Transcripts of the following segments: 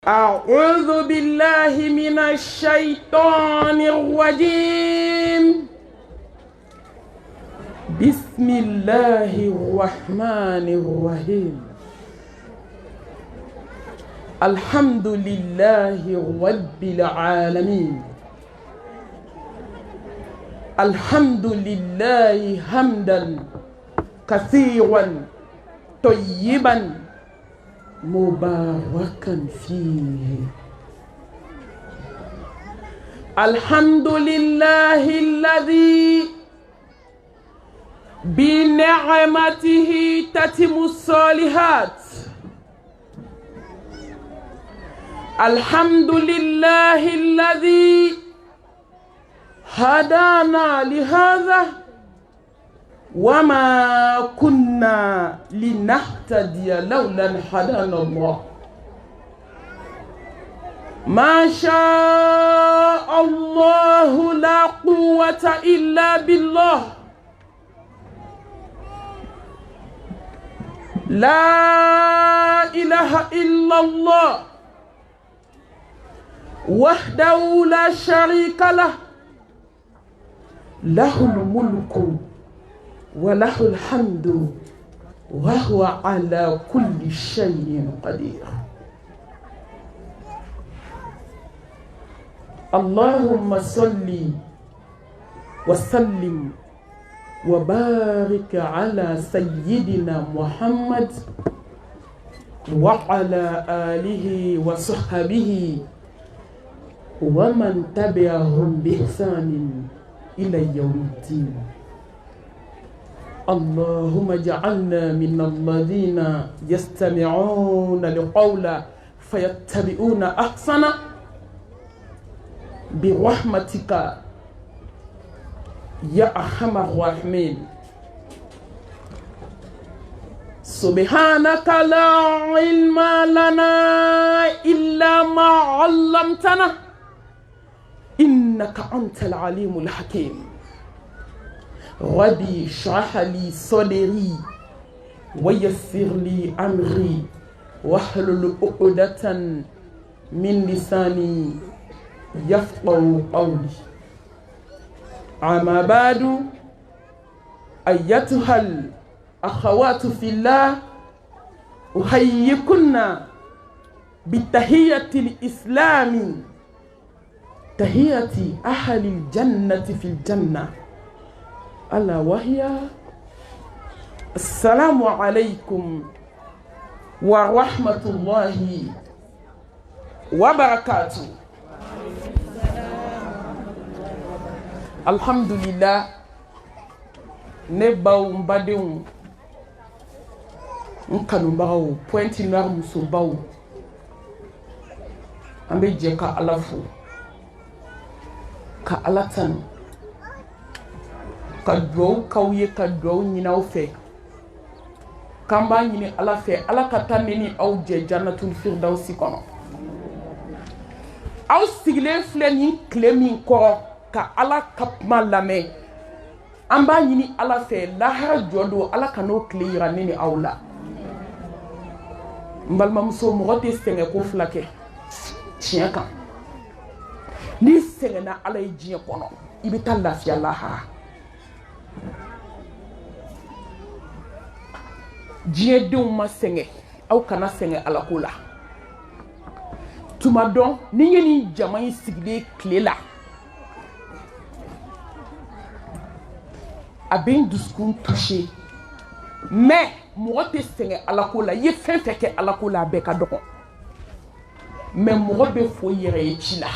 أعوذ بالله من الشيطان الرجيم. بسم الله الرحمن الرحيم. الحمد لله رب العالمين. الحمد لله حمدا كثيرا طيبا مباركا فيه. الحمد لله الذي بنعمته تتم الصالحات. الحمد لله الذي هدانا لهذا وما كنا لنهتدي لولا أن هدانا الله. ما شاء الله لا قوة إلا بالله. لا إله إلا الله وحده لا شريك له. له الملك وله الحمد وهو على كل شيء قدير. اللهم صل وسلم وبارك على سيدنا محمد وعلى آله وصحبه ومن تبعهم بإحسان إلى يوم الدين. اللهم اجعلنا من الذين يستمعون القول فيتبعون أحسنه برحمتك يا أرحم الراحمين. سبحانك لا علم لنا إلا ما علمتنا إنك أنت العليم الحكيم. ربي اشرح لي صدري ويسر لي أمري واحلل عقدة من لساني يفقهوا قولي. أما بعد، أيتها الأخوات في الله، أحييكن بتحية الإسلام، تحية أهل الجنة في الجنة، ألا وهي السلام عليكم ورحمة الله وبركاته. Alhamdulillah, ne baw mbadenw nkanubagaw Pointe Noire musobaw, an bɛ jɛ ka Ala fo, ka Ala tanu, ka duwawu k'aw ye, ka duwawu ɲini aw fɛ, k'an b'a ɲini Ala fɛ Ala ka taa ne ni aw jɛ Jannatul Firdawsi kɔnɔ. Aw sigilen filɛ nin tile min kɔrɔ ka Ala ka kuma lamɛn, an b'a ɲini Ala fɛ lahara jɔ don Ala ka n'o tile yira ne ni aw la. N balimamuso, mɔgɔ tɛ sɛgɛn ko fila kɛ tiɲɛ kan. N'i sɛgɛnna Ala ye diɲɛ kɔnɔ, i bɛ taa lafiya lahara. Diɲɛdenw ma sɛgɛn, aw kana sɛgɛn Ala ko la. Tuma dɔn ni ye nin jama in sigilen tile la, a bɛ n dusukun touché, mais mɔgɔ tɛ sɛgɛn Ala ko la. I ye fɛn fɛn kɛ Ala ko la, a bɛɛ ka dɔgɔ, mais mɔgɔ bɛ fo i yɛrɛ ye ci la.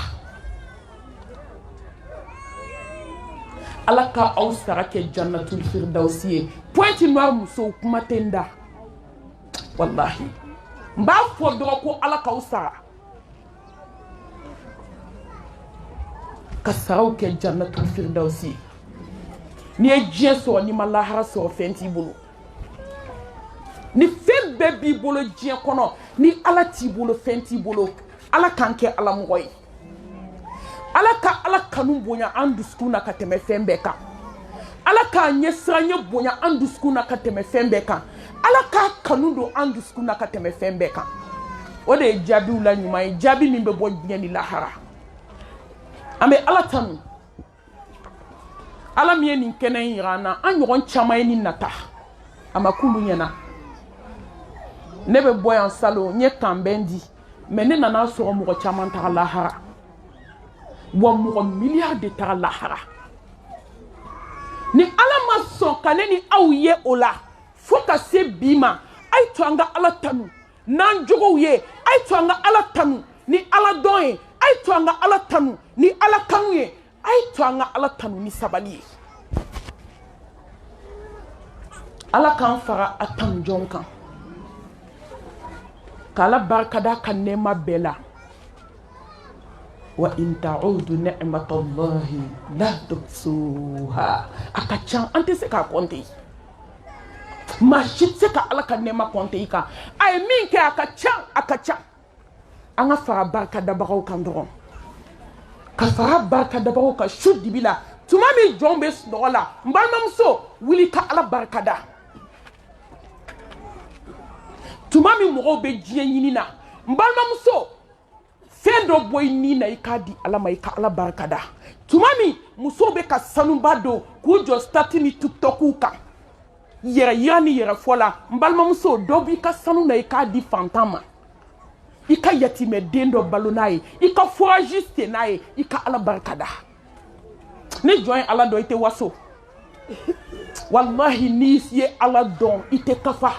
Ala ka aw sara kɛ Jannatul Firdawsi ye. Pointe Noire musow, kuma tɛ n da, wallahi n b'a fɔ dɔrɔn ko Ala k'aw sara, ka saraw kɛ Jannatul Firdawsi ye. Ni ye diɲɛ sɔrɔ, ni ma lahara sɔrɔ, fɛn t'i bolo. Ni fɛn bɛɛ b'i bolo diɲɛ kɔnɔ, ni Ala t'i bolo, fɛn t'i bolo. Ala k'an kɛ Ala mɔgɔ ye. Ala ka Ala kanu bonya an dusukun na ka tɛmɛ fɛn bɛɛ kan. Ala k'a ɲɛ siranɲɛ bonya an dusukun na ka tɛmɛ fɛn bɛɛ kan. Ala k'a kanu don an dusukun na ka tɛmɛ fɛn bɛɛ kan. o de ye jaabiw la ɲuman ye jaabi min bɛ bɔ diɲɛ ni lahara an bɛ ala tanu ala min ye nin kɛnɛ in yira an na an ɲɔgɔn caman ye nin nata a ma k'ulu ɲɛna ne bɛ bɔ yan salon n ye kanbɛn di mais ne nana sɔrɔ mɔgɔ caman taga lahara wa mɔgɔ miliyari de taga lahara ni ala ma sɔn ka ne ni aw ye o la fo ka se bi ma a ye to an ka ala tanu n'an jogow ye a ye to an ka ala tanu ni ala dɔn ye a ye to an ka ala tanu ni ala kanu ye a ye to an ka ala tanu ni sabali ye ala k'an fara a tanu jɔn kan k'ala barikada ka nɛɛma bɛɛ la wa in ta'udu ni'matallahi la tuhsuha a ka can an tɛ se k'a kɔnte maa si tɛ se ka ala ka nɛɛma kɔnte i kan a ye min kɛ a ka can an ka fara barikadabagaw kan dɔrɔn ka fara barikadabagaw kan su dibi la tuma min jɔn bɛ sunɔgɔ la n balimamuso wuli ka ala barikada tuma min mɔgɔw bɛ diɲɛ ɲini na n balimamuso fɛn dɔ bɔ i ni na i k'a di ala ma i ka ala barikada tuma min musow bɛ ka sanuba don k'u jɔ stati ni tiktokiw kan yɛrɛ yira ni yɛrɛ fɔ la n balimamuso dɔ b'i ka sanu na i k'a di fantan ma i ka yatimɛden dɔ balo n'a ye i ka foraji sen n'a ye i ka ala barikada ne jɔn ye ala dɔn i tɛ waso wallahi n'i ye ala dɔn i tɛ kafa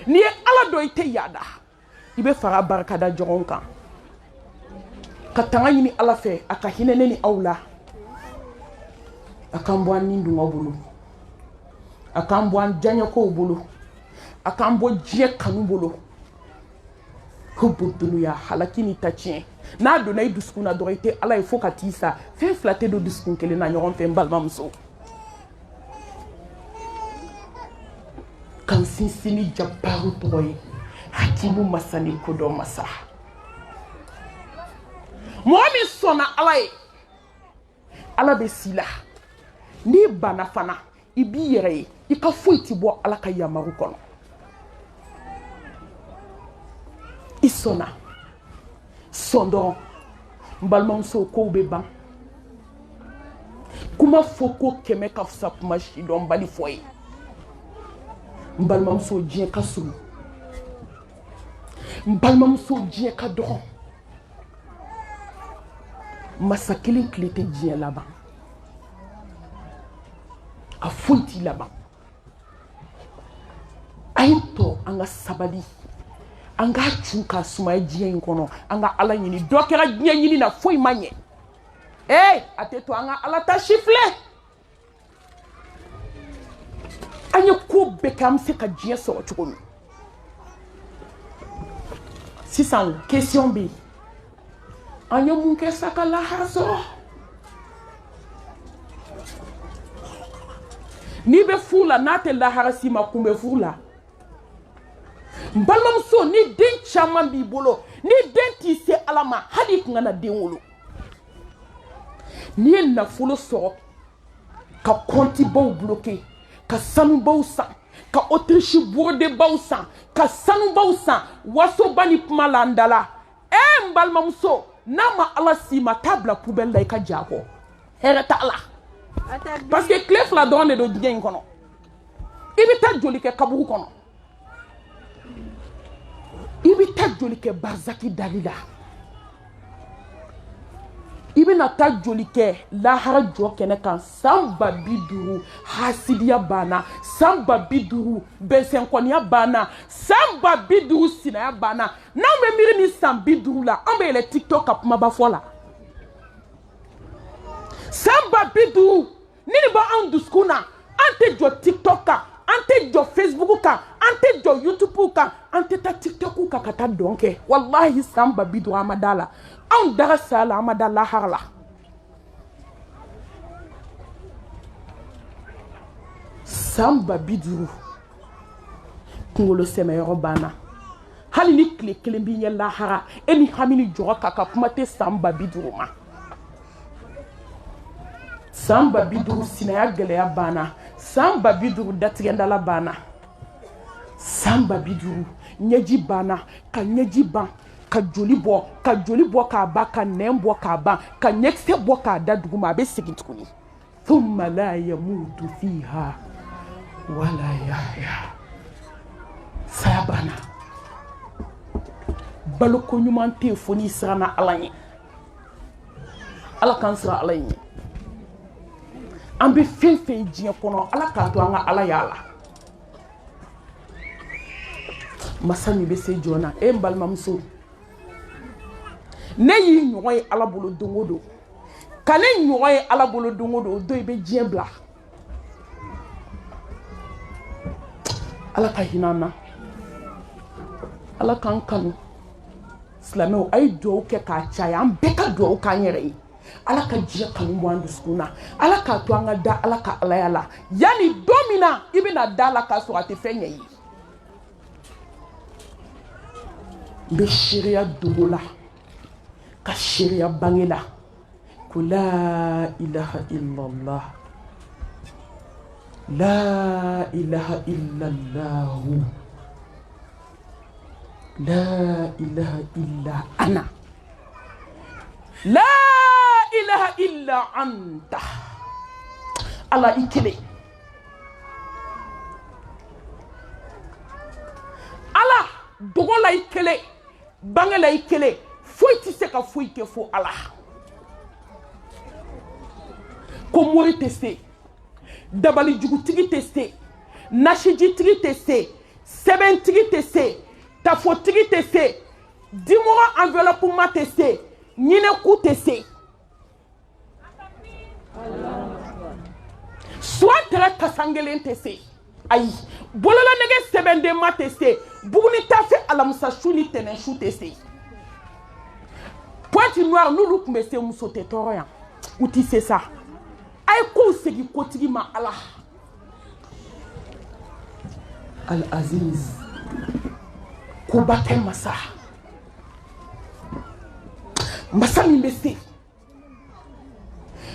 n'i ye ala dɔn i tɛ yaada i bɛ fara barikada jɔgɔn kan ka tanga ɲini ala fɛ a ka hinɛ ne ni aw la a k'an bɔ an ni dungaw bolo a k'an bɔ an diyaɲɛkow bolo a k'an bɔ diɲɛ kanu bolo hubbu dunuya halaki ni ta tiɲɛ n'a donna i dusukun na dɔrɔn i tɛ ala ye fo ka t'i sa fɛn fila tɛ don dusukun kelen na ɲɔgɔn fɛ n balimamuso kan sinsin ni jabaru tɔgɔ ye hakimu masa ni kodɔn masa mɔgɔ min sɔnna ala ye ala bɛ si la n'i banna fana i b'i yɛrɛ ye i ka foyi tɛ bɔ ala ka yamaru kɔnɔ i sɔnna sɔn dɔrɔn n balimamuso kow bɛ ban kuma fɔ ko kɛmɛ ka fisa kuma si dɔn bali fɔ ye n balimamuso diɲɛ ka surun n balimamuso diɲɛ ka dɔgɔ masa kelen tile tɛ diɲɛ laban a foyi t'i laban a ye tɔ an ka sabali an k'a cun k'a sumaya diɲɛ in kɔnɔ an ka ala ɲini dɔ kɛra diɲɛ ɲini na foyi ma ɲɛ a tɛ to an ka ala ta si filɛ an ye ko bɛɛ kɛ an bɛ se ka diɲɛ sɔrɔ cogo min sisan question bɛ yen an ye mun kɛ sa ka lahara sɔrɔ n'i bɛ furu la n'a tɛ lahara si ma kun bɛ furu la n balimamuso ni den caman b'i bolo ni den t'i se ala ma hali i kun kana den wolo n'i ye nafolo sɔrɔ ka kɔntibaw bloqué ka sanubaw san ka autriche borodebaw san ka sanubaw san wasoba ni kuma la n dala n balimamuso n'a ma ala si ma taa bila poubelle la i ka ja kɔ hɛrɛ t'a la parce que tile fila dɔrɔn de don diɲɛ in kɔnɔ i bɛ taa joli kɛ kaburu kɔnɔ i bɛ taa joli kɛ barzaki dali la i bɛna taa joli kɛ lahara jɔ kɛnɛ kan san 50 hasidiya banna san 50 bɛnsɛnkɔniya banna san 50 sinaya banna n'anw bɛ miiri ni san 50 la an bɛ yɛlɛ tiktok ka kumaba fɔ la san 50 ni nin bɛ anw dusukun na an tɛ jɔ tiktok kan an tɛ jɔ facebook kan an tɛ jɔ youtube kan an tɛ taa tiktok kan ka taa dɔn kɛ walahi san 50 an ma da la anw daga sa la an ma da lahara la san 50 kunkolo sɛmɛyɔrɔ banna hali ni tile kelen b'i ɲɛ lahara e ni hami ni jɔrɔ kan ka kuma tɛ san 50 ma san 50 sinaya gɛlɛya banna san 50 datigɛndala banna san 50 ɲɛji banna ka ɲɛji ban ka joli bɔ k'a ban ka nɛn bɔ k'a ban ka ɲɛkisɛ bɔ k'a da dugu ma a bɛ segin tuguni thumma la yamutu fiha wala yahya saya banna baloko ɲuman tɛ yen fo n'i siranna Ala ɲɛ Ala k'an siran Ala ɲɛ an bɛ fɛn fɛn diɲɛ kɔnɔ Ala k'a to an ka Ala y'a la masa min bɛ se joona n balimamuso ne y'i ɲɔgɔn ye Ala bolo don o don ka ne ɲɔgɔn ye Ala bolo don o don o don i bɛ diɲɛ bila Ala ka hinɛ an na Ala k'an kanu silamɛw a ye dugawu kɛ k'a caya an bɛɛ ka dugawu k'an yɛrɛ ye Ala ka diɲɛ kanu bɔ an dusukun na Ala k'a to an ka da Ala ka Alaya la yanni don min na i bɛna da la k'a sɔrɔ a tɛ fɛn ɲɛ i ye n bɛ seereya dogo la ka seereya bange la ko la ilaha illallah la ilaha illallah la ilaha illa ana la ilaha illa anta Ala i kelen Ala dogo la i kelen bange la i kelen foyi tɛ se ka foyi kɛ fo Ala ko mori tɛ se dabali jugutigi tɛ se nasijitigi tɛ se sɛbɛntigi tɛ se tafotigi tɛ se dimɔgɔ enveloppement tɛ se ɲinɛku tɛ se suwa tɛrɛ kasangelen tɛ se ayi bolola nɛgɛ sɛbɛndenma tɛ se buguni tafe alamisa su ni tɛnɛn su tɛ se pointe noire n'olu tun bɛ se muso tɛ tɔɔrɔ yan u tɛ se sa a ye kow segin kotigi ma Ala al aziz koba tɛ masa masa min bɛ se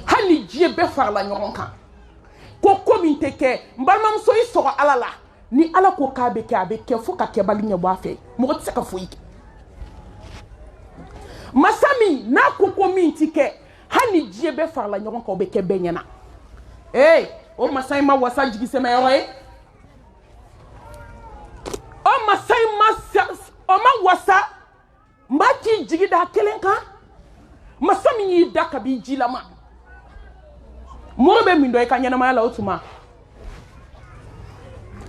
hali ni diɲɛ bɛɛ farala ɲɔgɔn kan ko min tɛ kɛ n balimamuso i sɔgɔ Ala la ni Ala ko k'a bɛ kɛ a bɛ kɛ fo ka kɛbali ɲɛ bɔ a fɛ mɔgɔ tɛ se ka foyi kɛ masa min n'a ko min tɛ kɛ hali ni diɲɛ bɛɛ farala ɲɔgɔn kan o bɛ kɛ bɛɛ ɲɛna o masa in ma wasa jigisɛmɛyɔrɔ ye o masa in ma wasa n b'a k'i jigi da kelen kan masa min y'i da kabi ji la ma mɔgɔ bɛ min dɔn i ka ɲɛnamaya la o tuma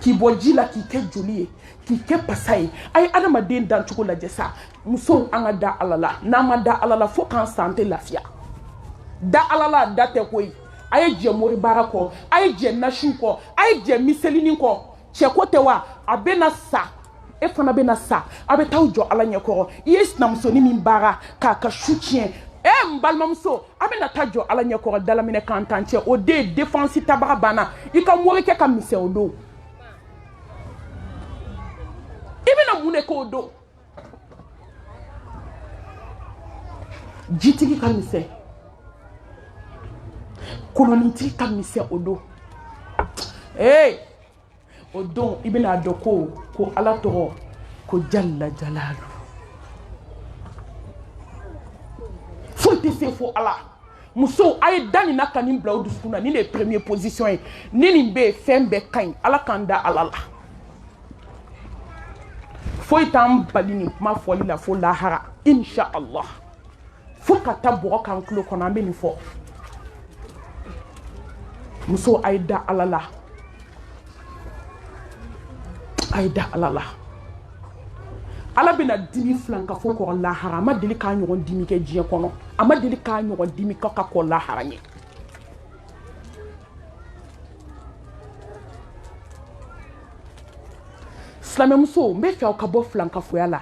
k'i bɔ ji la k'i kɛ joli ye k'i kɛ pasa ye a ye adamaden dancogo lajɛ sa musow an ka da Ala la n'an ma da Ala la fo k'an san tɛ lafiya da Ala la da tɛ koyi a ye jɛ mori baara kɔ a ye jɛ nasiw kɔ a ye jɛ miselinin kɔ cɛ ko tɛ wa a bɛna sa e fana bɛna sa a bɛ taa jɔ Ala ɲɛkɔrɔ i ye sinamusonin min baara k'a ka su tiɲɛ n balimamuso a bɛna taa jɔ Ala ɲɛkɔrɔ dalaminɛ kan tan cɛ o de ye défense tabaga banna i ka morikɛ ka misɛn o don i bɛna mun de k'o don jitigi ka misɛn kolonitigi ka misɛn o don o don i bɛna dɔn ko Ala tɔgɔ ko jalla jalalu foyi tɛ se fo Ala musow a ye da nin na ka nin bila o dusukun na nin de ye premier position ye ni nin bɛ yen fɛn bɛɛ ka ɲi Ala k'an da Ala la foyi t'an bali nin kuma fɔli la fo lahara insha Allah fo ka taa bɔgɔ kan tulo kɔnɔ an bɛ nin fɔ musow a ye da Ala la a ye da Ala la Ala bɛna dimi filan ka fɔ kɔ lahara a ma deli k'a ɲɔgɔn dimi kɛ diɲɛ kɔnɔ a ma deli k'a ɲɔgɔn dimi ka kɔ lahara ɲɛ silamɛmuso n bɛ fɛ aw ka bɔ filankafoya la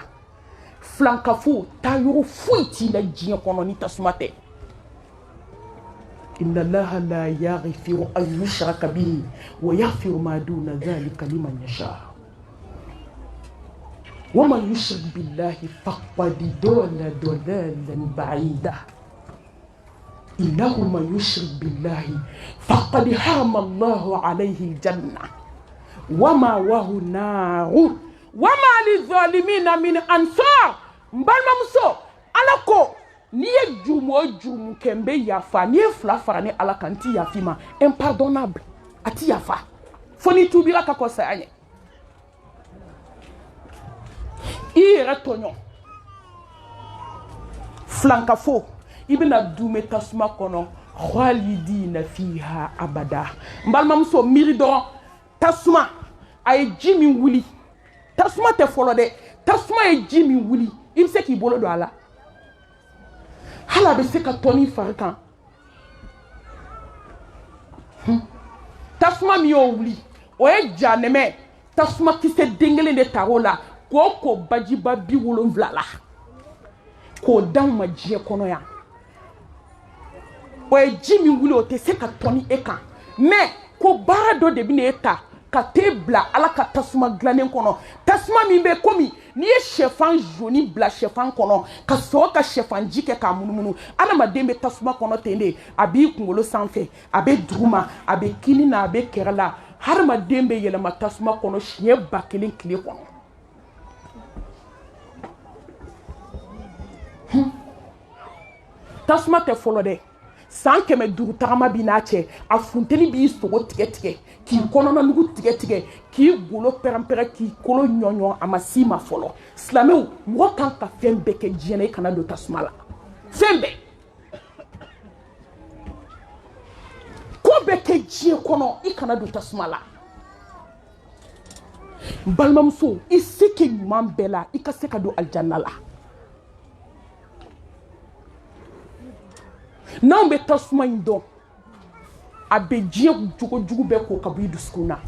filankafo taa yɔrɔ foyi t'i la diɲɛ kɔnɔ ni tasuma tɛ inna Allaha la yaghfiru an yushraka bihi wa yaghfiru ma duna dhalika liman yasha ومن يشرك بالله فقد ضل ضلالا بعيدا إنه من يشرك بالله فقد حرم الله عليه الجنة ومأواه النار وما للظالمين من أنصار Mbalmamuso ala ko ni ye jumo jumu kembe yafa ni ye fla fara ni ala kan ti yafima impardonnable ati yafa foni tubira ka ko sayanye ira tonyo flanka fo ibina dume tasuma kono khalidina fiha abada mbalmamuso miri do tasuma ay jimi wuli tasuma te folo de tasuma ye jimi wuli il se ki bolo do ala hala be se ka toni farkan tasuma mi yo wuli o ye janeme tasuma ki se dengele de tarola ko bajiba bi wolonvla la ko dan ma je kono ya o ye jimi wuli o te se ka toni e kan mais ko bara do de bi ne ta ka te bla ala ka tasuma glanen kono tasuma mi be komi ni ye chefan jaune bla chefan kono ka so ka chefan jike ka munumunu ala ma dembe tasuma kono tende abi kungolo sanfɛ abe druma abe kinina abe kerala har ma dembe yele ma tasuma kono shie bakelen kile kono tasuma te folo de san kɛmɛ duuru tagama bi n'a cɛ a funteni b'i sogo tigɛ tigɛ k'i kɔnɔna nugu tigɛ tigɛ k'i golo pɛrɛn-pɛrɛn k'i kolo ɲɔɲɔ a ma s'i ma fɔlɔ silamɛw mɔgɔ kan ka fɛn bɛɛ kɛ diɲɛ na i kana don tasuma la fɛn bɛɛ ko bɛɛ kɛ diɲɛ kɔnɔ i kana don tasuma la n balimamuso i se kɛ ɲuman bɛɛ la i ka se ka don alijanna la n'anw bɛ tasuma in dɔn a bɛ diɲɛ jogo jugu bɛɛ ko ka bɔ i dusukun na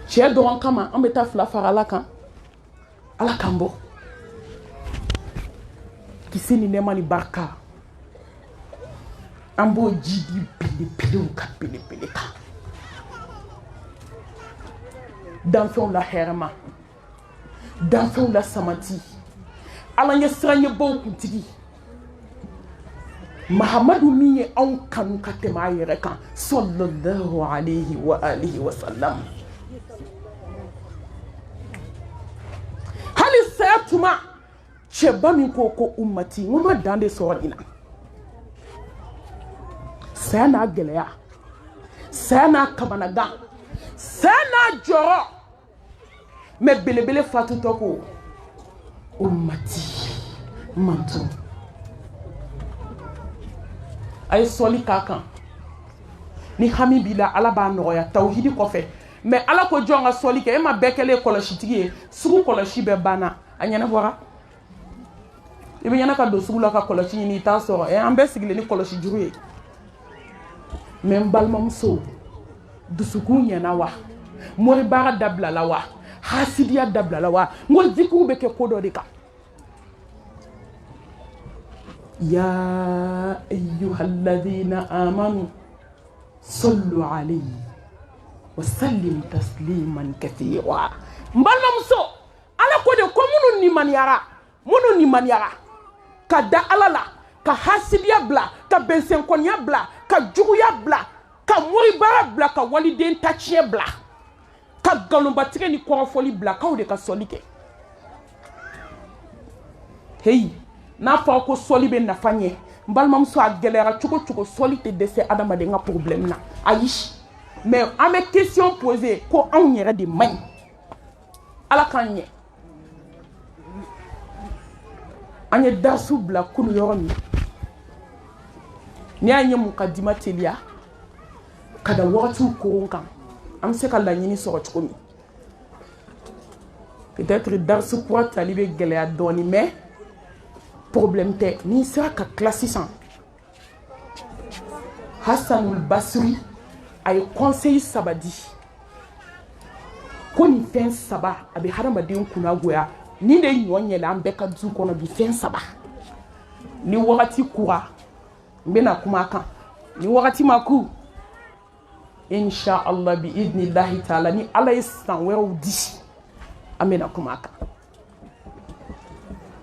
cɛ dɔrɔn kama an bɛ taa fila fara ala kan ala k'an bɔ kisi ni nɛɛma ni barika an b'o ji di belebelew ka belebele kan danfɛnw la hɛrɛma danfɛnw la samati ala ɲɛ siranɲɛbaw kuntigi Mahamadu min ye anw kanu ka tɛmɛ a yɛrɛ kan sallallahu alayhi wa alihi wa sallam hali saya tuma cɛba min ko ko ummati n ma dan de sɔrɔ nin na saya n'a gɛlɛya saya n'a kamanagan saya n'a jɔrɔ mais belebele fatutɔ ko ummati mantu a ye sɔli k'a kan ni hami b'i la ala b'a nɔgɔya tawhidi kɔfɛ mais ala ko jɔn ka sɔli kɛ e ma bɛɛ kɛlen kɔlɔsitigi ye sugu kɔlɔsi bɛɛ banna a ɲɛnabɔra i bɛ ɲɛna ka don sugu la ka kɔlɔsi ɲini i t'a sɔrɔ an bɛɛ sigilen ni kɔlɔsi juru ye mais n balimamuso dusukun ɲɛna wa moribaga dabilala wa hasidiya dabilala wa n ko zikiw bɛ kɛ ko dɔ de kan يا أيها الذين آمنوا صلوا عليه وسلموا تسليما كثيرا مبالما مسو على كده كمونو نيمانيارا كدا على كحاسديا بلا كبنسنكونيا بلا كجويا بلا كموريبارا بلا كوالدين تاتشي بلا كغالومباتيكي ني كورفولي بلا كاودي كسوليكي hey n'a fɔ ko sɔli bɛ nafa ɲɛ n balimamuso a gɛlɛyara cogo cogo sɔli tɛ dɛsɛ adamaden ka problème na ayi mais an bɛ question poser ko anw yɛrɛ de man ɲi ala k'an ɲɛ an ye darisu bila kunu yɔrɔ min n'i y'a ye mun ka dima teliya ka da wagatiw koron kan an bɛ se ka laɲini sɔrɔ cogo min peut-être darisu kura tali bɛ gɛlɛya dɔɔni mais problème tɛ n'i sera ka tila sisan Hassanul Basri a ye conseil saba di ko nin fɛn saba a bɛ hadamaden kunnagoya ni de ɲɔ ɲɛla an bɛɛ ka du kɔnɔ bi fɛn saba ni wagati kura n bɛna kuma a kan ni wagati ma ku insha Allah bi idnillahi taala ni ala ye san wɛrɛw di an bɛna kuma a kan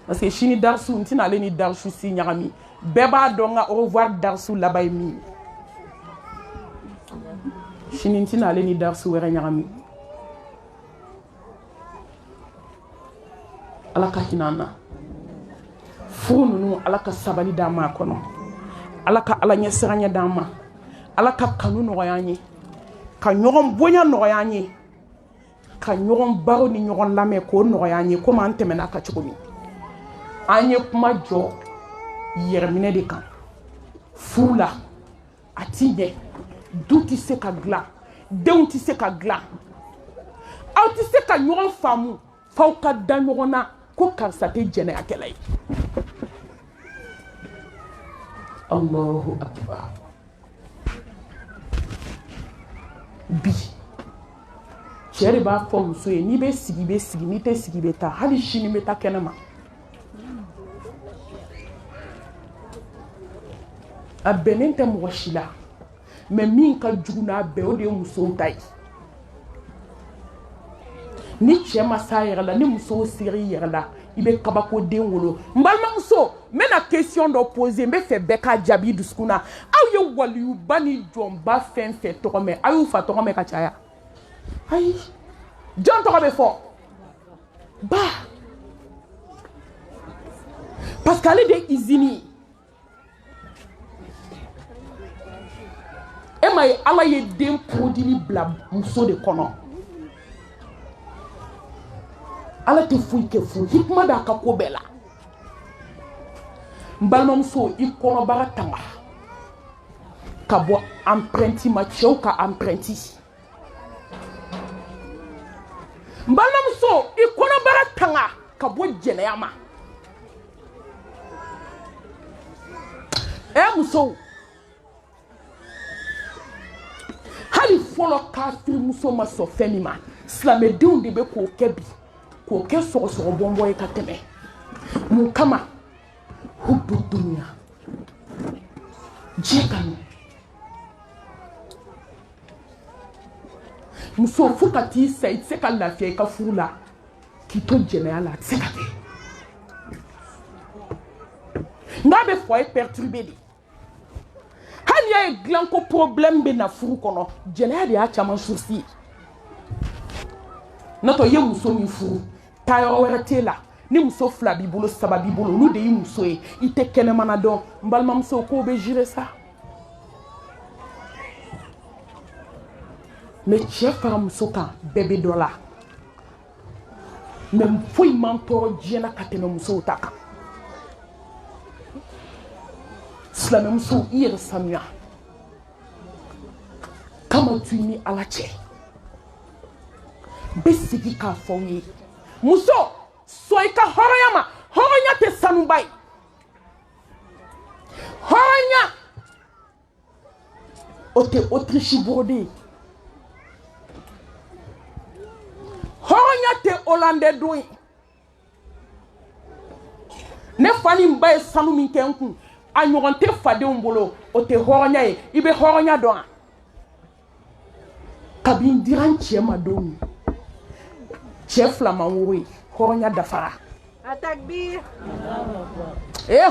parce que sini darsu n tɛna ale ni darsu si ɲagami bɛɛ b'a dɔn ka au revoir darsu laban ye min ye sini n tɛna ale ni darsu wɛrɛ ɲagami ala ka hinana furu nunu ala ka sabali d'an ma kono ala ka ala ɲɛsiranya d'an ma ala ka kanu nɔgɔya an ye ka ɲɔgɔn bonya nɔgɔya an ye ka ɲɔgɔn baro ni ɲɔgɔn lamɛn k'o nɔgɔya an ye komi an tɛmɛna ka cogo min an ye kuma jɔ yɛrɛminɛ de kan furu la a ti ɲɛ du tɛ se ka dilan denw tɛ se ka dilan aw tɛ se ka ɲɔgɔn faamu f'aw ka da ɲɔgɔn na ko karisa tɛ jɛnɛyakɛla ye Allahu akbar bi cɛ de b'a fɔ muso ye n'i bɛ sigi i bɛ sigi n'i tɛ sigi i bɛ taa hali sini bɛ taa kɛnɛma a bɛnnen tɛ mɔgɔ si la mais min ka jugu n'a bɛɛ o de ye musow ta ye ni cɛ ma s'a yɛrɛ la ni musow sera i yɛrɛ la i bɛ kabakoden wolo n balimamuso n bɛna question dɔ poser n bɛ fɛ bɛɛ k'a jaabi dusukun na aw ye waliyuba ni jɔnba fɛn fɛn tɔgɔ mɛn a y'u fa tɔgɔ mɛn ka caya ayi jɔn tɔgɔ bɛ fɔ ba parce que ale de ye izini ye e ma ye ala ye den produit bila muso de kɔnɔ ala tɛ foyi kɛ fu hikima b'a ka ko bɛɛ la n balimamuso i kɔnɔbara tanga ka bɔ empreinte ma cɛw ka empreinte n balimamuso i kɔnɔbara tanga ka bɔ jɛnɛya ma musow hali fɔlɔ kafirimuso ma sɔn fɛn min ma silamɛdenw de bɛ k'o kɛ bi k'o kɛ sɔgɔsɔgɔ bɔnbɔn ye ka tɛmɛ mun kama hubu dunuya diɲɛ kanu muso fo ka t'i sa i tɛ se ka lafiya i ka furu la k'i to jɛnɛya la a tɛ se ka kɛ n'a bɛ fɔ a ye perturbé de hali y'a ye dilanko problème bɛ na furu kɔnɔ jɛnɛya de y'a caman souci ye n'o tɛ i ye muso min furu taa yɔrɔ wɛrɛ t'e la ni muso fila b'i bolo saba b'i bolo olu de y'i muso ye i tɛ kɛnɛmana dɔn n balimamuso k'o bɛ gérer sa mais cɛ fara muso kan bɛɛ bɛ dɔ la mais foyi man tɔɔrɔ diɲɛ na ka tɛmɛ musow ta kan silamɛmuso i yɛrɛ sanuya kama tu i ni ala cɛ n bɛ segin k'a fɔ aw ye muso sɔn i ka hɔrɔnya ma hɔrɔnya tɛ sanuba ye hɔrɔnya o tɛ Autriche brodé ye hɔrɔnya tɛ Hollandais don ye ne fa ni n ba ye sanu min kɛ n kun a ɲɔgɔn tɛ fadenw bolo o tɛ hɔrɔnya ye i bɛ hɔrɔnya dɔn wa kabi n dira n cɛ ma don min cɛ fila man woro ye hɔrɔnya dafara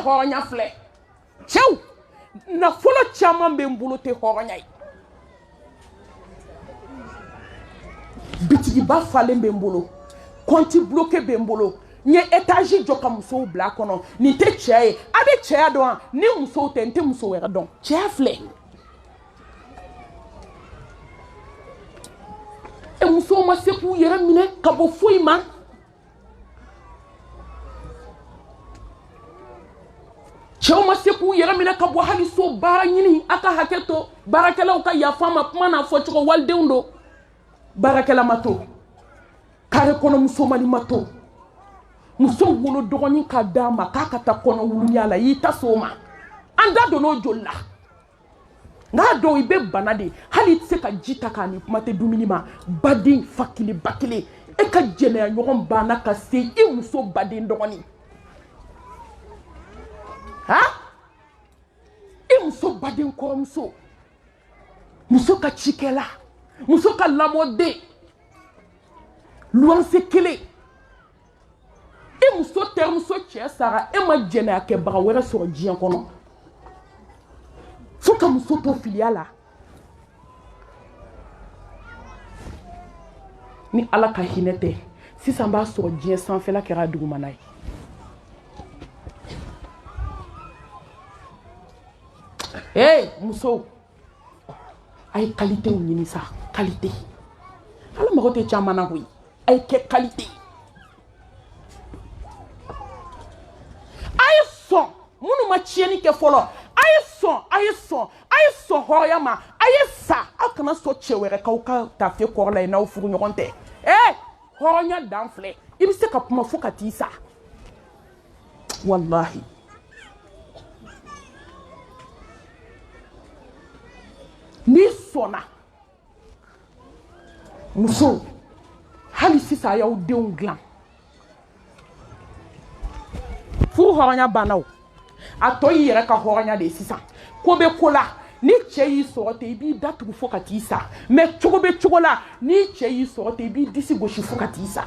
hɔrɔnya filɛ cɛw nafolo caman bɛ n bolo tɛ hɔrɔnya ye bitigiba falen bɛ n bolo compte bloqué bɛ n bolo n ye étage jɔ ka musow bila a kɔnɔ nin tɛ cɛ ye a bɛ cɛya dɔn wa ni musow tɛ n tɛ muso wɛrɛ dɔn cɛya filɛ musow ma se k'u yɛrɛ minɛ ka bɔ foyi ma cɛw ma se k'u yɛrɛ minɛ ka bɔ hali so baara ɲini a ka hakɛ to baarakɛlaw ka yafa ma kuma n'a fɔ cogo walidenw don baarakɛla ma to kare kɔnɔ muso mali ma to muso wolo dɔgɔnin ka d'a ma k'a ka taa kɔnɔ wuluya la i y'i ta so o ma an da donn'o joli la n'a dɔw i bɛ bana de hali i tɛ se ka ji ta k'a ni kuma tɛ dumuni ma baden fa kelen ba kelen e ka jɛnɛya ɲɔgɔn banna ka se i muso baden dɔgɔnin i muso baden kɔrɔmuso muso ka cikɛla muso ka lamɔden luwanse kelen i muso terimuso cɛ sara e ma jɛnɛya kɛbaga wɛrɛ sɔrɔ diɲɛ kɔnɔ fo ka muso to filiya la ni ala ka hinɛ tɛ sisan b'a sɔrɔ diɲɛ sanfɛla kɛra dugumana ye muso a ye qualité ɲini sa qualité ala mago tɛ caman na koyi a ye kɛ qualité a ye sɔn minnu ma tiɲɛni kɛ fɔlɔ a ye sɔn hɔrɔnya ma a ye sa aw kana sɔn cɛ wɛrɛ k'aw ka tafe kɔrɔ la yen n'aw furu ɲɔgɔn tɛ hɔrɔnya dan filɛ i bɛ se ka kuma fo ka t'i sa walahi n'i sɔnna muso hali sisan a y'aw denw dilan furu hɔrɔnya banna o a tɔ y'i yɛrɛ ka hɔrɔnya de ye sisan ko bɛ ko la ni cɛ y'i sɔrɔ ten i b'i datugu fo ka t'i sa mɛ cogo bɛ cogo la ni cɛ y'i sɔrɔ ten i b'i disi gosi fo ka t'i sa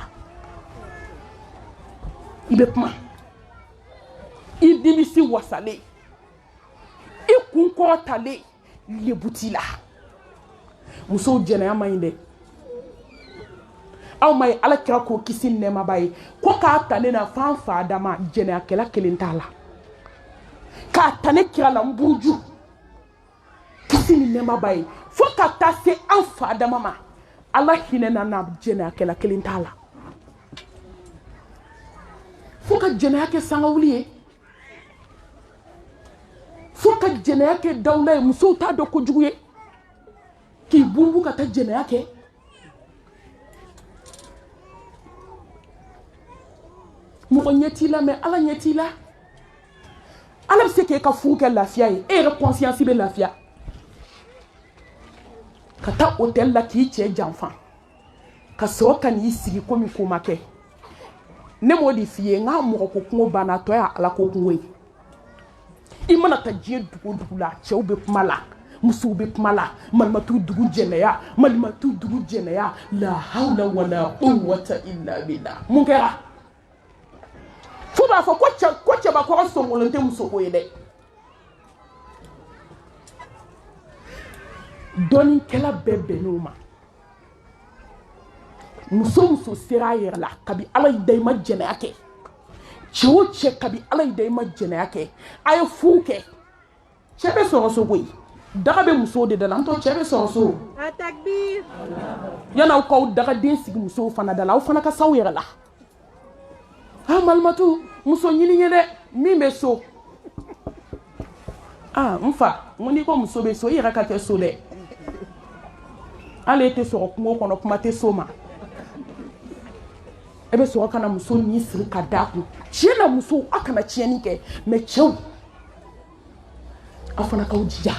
i bɛ kuma i dimisi wasalen i kun kɔrɔtalen lebu t'i la musow jɛnɛya man ɲi dɛ aw ma ye ala kira k'o kisi ni nɛɛmaba ye ko k'a ta ne na fan fa dama jɛnɛyakɛla kelen t'a la k'a ta ne kira la n buruju kisi ni nɛɛmaba ye fo ka taa se an fa dama ma ala hinɛ na na jɛnɛyakɛla kelen t'a la fo ka jɛnɛya kɛ sangawuli ye fo ka jɛnɛya kɛ dawula ye musow t'a dɔn kojugu ye k'i bunbu ka taa jɛnɛya kɛ mɔgɔ ɲɛ t'i la mɛ ala ɲɛ t'i la ala bɛ se k'e ka furu kɛ lafiya ye e yɛrɛ conscience bɛ lafiya ka taa hôtel la k'i cɛ janfa ka sɔrɔ ka n'i sigi komi ko ma kɛ ne m'o de f'i ye n k'a mɔgɔ ko kungo banna tɔ y'a ala ko kungo ye i mana taa diɲɛ dugu o dugu la cɛw bɛ kuma la musow bɛ kuma la malimatu dugu jɛnɛya la hawla wala quwwata illa billah mun kɛra fo b'a fɔ ko cɛbakɔrɔ sɔngɔlen tɛ muso ko ye dɛ dɔnnikɛla bɛɛ bɛnn'o ma muso sera a yɛrɛ la kabi ala y'i da i ma jɛnɛya kɛ cɛ o cɛ kabi ala y'i da i ma jɛnɛya kɛ a ye furu kɛ cɛ bɛ sɔrɔ so koyi daga bɛ musow de da la n tɔ cɛ bɛ sɔrɔ so yan'aw k'aw dagaden sigi musow fana da la aw fana ka s'aw yɛrɛ la malimatu muso ɲini ye dɛ min bɛ so n fa n ko n'i ko muso bɛ so i yɛrɛ ka kɛ so dɛ hali e tɛ sɔrɔ kungo kɔnɔ kuma tɛ so ma e bɛ sɔrɔ ka na muso ni siri ka d'a kun tiɲɛ na musow aw kana tiɲɛni kɛ mɛ cɛw aw fana k'aw jija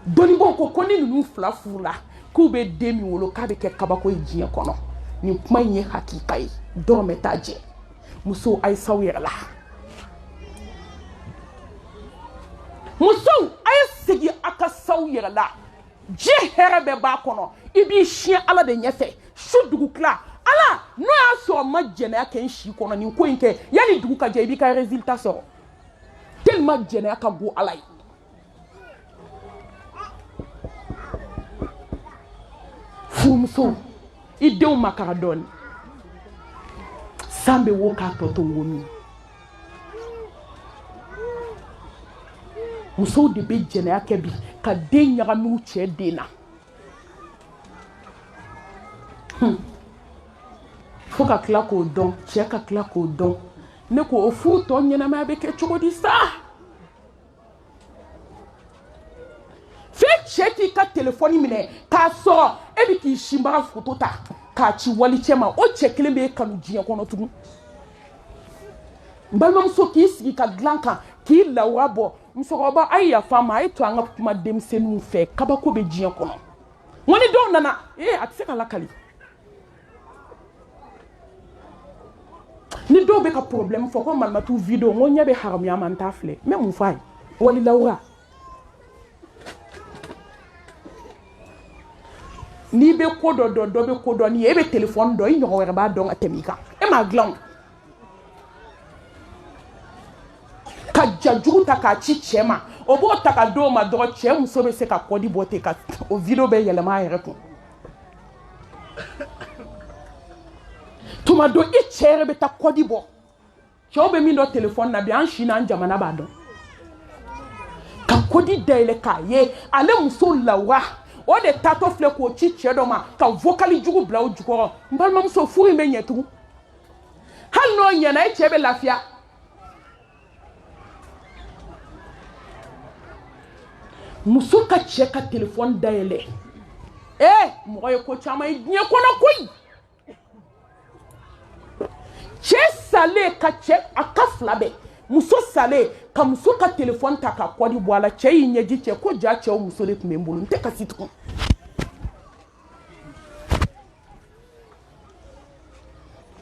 dɔnnibaaw ko ni ninnu fila furula k'u bɛ den min wolo k'a bɛ kɛ kabako ye diɲɛ kɔnɔ nin kuma in ye hakika ye dɔrɔmɛ t'a jɛ musow a ye s'aw yɛrɛ la musow a ye segin a ka s'aw yɛrɛ la diɲɛ hɛrɛ bɛɛ b'a kɔnɔ i b'i siɲɛ ala de ɲɛfɛ su dugu tila ala n'o y'a sɔrɔ n ma jɛnɛya kɛ n si kɔnɔ nin ko in kɛ yanni dugu ka jɛ i b'i ka résultat sɔrɔ tellement jɛnɛya ka go ala ye furumusow i denw makara dɔɔni san bɛ wo k'a tɔ to womi musow de bɛ jɛnɛya kɛ bi ka den ɲagami u cɛ den na fo ka tila k'o dɔn cɛ ka tila k'o dɔn ne ko o furu tɔ ɲɛnamaya bɛ kɛ cogo di sa fɛn cɛ k'i ka telefɔni minɛ k'a sɔrɔ e bɛ k'i sinbaga foto ta k'a ci wali cɛ ma o cɛ kelen b'e kanu diɲɛ kɔnɔ tugun n balimamuso k'i sigi ka dilan kan k'i lawura bɔ musokɔrɔba a ye yafa n ma a ye to an ka kuma denmisɛnninw fɛ kabako bɛ diɲɛ kɔnɔ n ko ni dɔw nana a tɛ se ka lakali ni dɔw bɛ ka problème fɔ ko malimatu video n ko ɲɛ bɛ haramuya ma n t'a filɛ n bɛ mun f'a ye wali lawura n'i bɛ ko dɔ dɔn dɔ bɛ ko dɔn n'i ye e bɛ téléphone dɔn i ɲɔgɔn wɛrɛ b'a dɔn ka tɛmɛ i kan e m'a dilan o ka jajugu ta k'a ci cɛ ma o b'o ta ka d'o ma dɔrɔn cɛ muso bɛ se ka kɔdi bɔ ten ka o video bɛ yɛlɛma a yɛrɛ kun tuma do i chere be ta kodi bo cɛw be min do téléphone na bi an shina an jamana ba dɔn ka kodi dayɛlɛ k'a ye ale muso lawa o de tato filɛ k'o ci cɛ dɔ ma ka vocali jugu bila o jukɔrɔ n balimamuso furu in bɛ ɲɛ tugun hali n'o ɲɛna e cɛ bɛ lafiya muso ka cɛ ka téléphone dayɛlɛ mɔgɔ ye ko caman ye diɲɛ kɔnɔ koyi cɛ sale ka cɛ a ka fila bɛɛ muso sale ka muso ka téléphone ta ka kɔdi bɔ a la cɛ y'i ɲɛji cɛ ko ja cɛw muso de tun bɛ n bolo n tɛ kasi tugun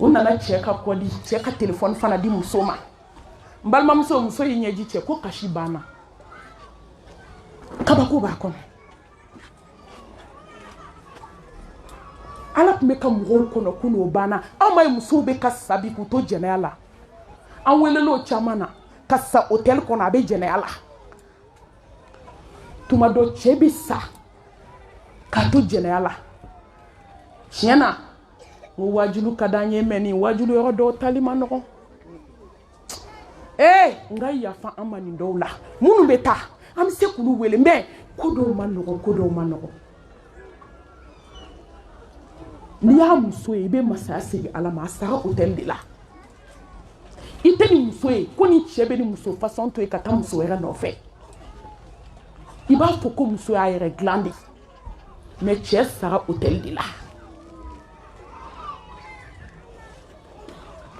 o nana cɛ ka kɔdi cɛ ka téléphone fana di muso ma n balimamuso muso y'i ɲɛji cɛ ko kasi banna kabako b'a kɔnɔ ala tun bɛ ka mɔgɔw kɔnɔ ko n'o banna anw ma ye musow bɛ ka sabi k'u to jɛnɛya la an welel'o caman na ka sa hôtel kɔnɔ a bɛ jɛnɛya la tuma dɔ cɛ bɛ sa k'a to jɛnɛya la tiɲɛ na n ko wajulu ka d'an ye mɛ nin wajulu yɔrɔ dɔw tali ma nɔgɔn n ka yafa an ma nin dɔw la minnu bɛ taa an bɛ se k'olu wele mɛ ko dɔw ma nɔgɔn ko dɔw ma nɔgɔn n'i y'a muso ye i bɛ masaya segin ala ma a sara hôtel de la i tɛ ni muso ye ko ni cɛ bɛ ni muso façon to ye ka taa muso wɛrɛ nɔfɛ i b'a fɔ ko muso y'a yɛrɛ dilan de mɛ cɛ sara hôtel de la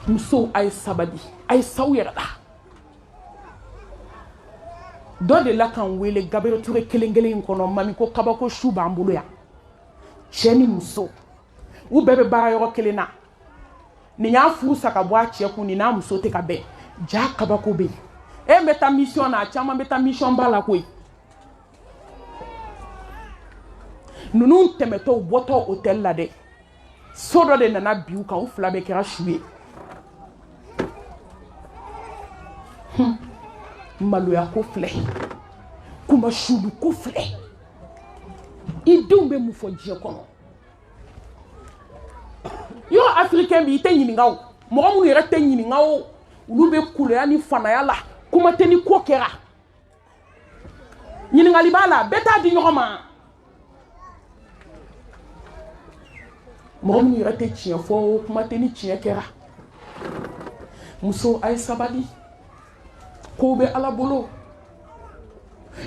musow a ye sabali a ye saw yɛrɛ la dɔ de la k'an wele Gabriel Touré kelen kelen in kɔnɔ mami ko kabako su b'an bolo yan cɛ ni muso u bɛɛ bɛ baara yɔrɔ kelen na nin y'a furu sa ka bɔ a cɛ kun nin n'a muso tɛ ka bɛn ja kabako bɛ yen n bɛ taa mission na a caman bɛ taa mission ba la koyi ninnu tɛmɛtɔ u bɔtɔ hôtel la dɛ so dɔ de nana bi u kan u fila bɛɛ kɛra su ye maloya ko filɛ kumasudu ko filɛ i denw bɛ mun fɔ diɲɛ kɔnɔ yɔrɔ africain bi i tɛ ɲininka o mɔgɔ minnu yɛrɛ tɛ ɲininka o olu bɛ kuleya ni fanaya la kuma tɛ ni ko kɛra ɲininkali b'a la bɛɛ t'a di ɲɔgɔn ma mɔgɔ minnu yɛrɛ tɛ tiɲɛ fɔ o kuma tɛ ni tiɲɛ kɛra muso a ye sabali kow bɛ ala bolo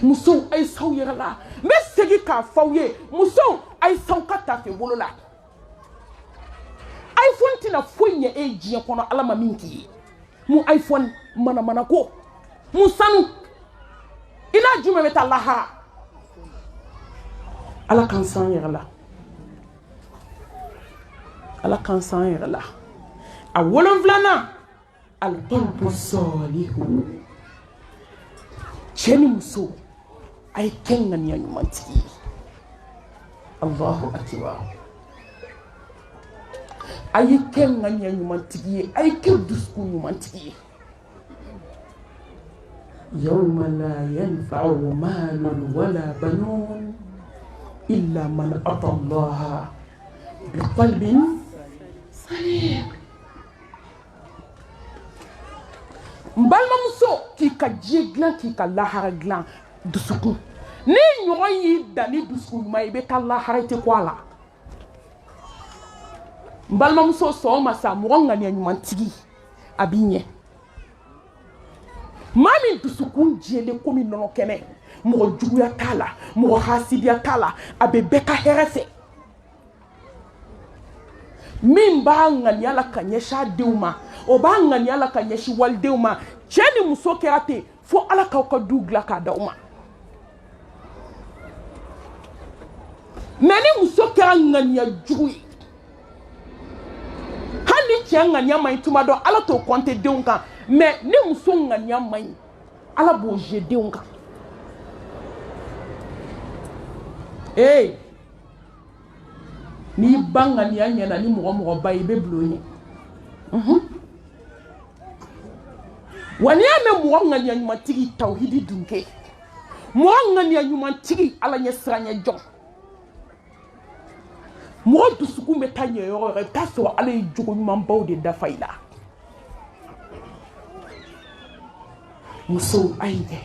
musow a ye saw yɛrɛ la n bɛ segin k'a fɔ aw ye musow a ye saw ka tafe bolo la iPhone tina foyi ɲɛ e diɲɛ kɔnɔ ala ma min k'i ye mun iPhone manamana ko mun sanu i n'a jumɛn bɛ taa lahara ala k'an san yɛrɛ la ala k'an san yɛrɛ la a 7 alqalbu salihu cɛ ni muso a ye kɛ ŋaniya ɲumantigi ye Allahu akbar a ye kɛ ŋaniya ɲumantigi ye a ye kɛ dusukun ɲumantigi ye yawma la yanfa'u malun wala banun illa man ata Allah biqalbin salim n balimamuso k'i ka diɲɛ dilan k'i ka lahara dilan dusukun ni ɲɔgɔn y'i dan ni dusukun ɲuman ye i bɛ taa lahara i tɛ ko a la n balimamuso sɔn o ma sa mɔgɔ ŋaniya ɲumantigi a b'i ɲɛ maa min dusukun jɛlen komi nɔnɔ kɛnɛ mɔgɔ juguya t'a la mɔgɔ hasidiya t'a la a bɛ bɛɛ ka hɛrɛ fɛ min b'a ŋaniya la ka ɲɛsin a denw ma o b'a ŋaniya la ka ɲɛsin walidenw ma cɛ ni muso kɛra ten fo ala k'aw ka du dilan k'a d'aw ma mɛ ni muso kɛra ŋaniya jugu ye hali ni cɛ ŋaniya man ɲi tuma dɔ ala t'o compter denw kan mɛ ni muso ŋaniya man ɲi ala b'o jɛ denw kan n'i ba ŋaniya ɲɛna ni mɔgɔ ba ye i bɛ bilo ɲɛ wa n'i y'a mɛn mɔgɔ ŋaniya ɲumantigi tawhidi dunke mɔgɔ ŋaniya ɲumantigi ala ɲɛ siranɲɛ jɔn mɔgɔ dusukun bɛ taa ɲɛ yɔrɔ yɔrɔ i bɛ taa sɔrɔ ala ye jogo ɲumanbaw de dafa i la musow a ye ɲɛ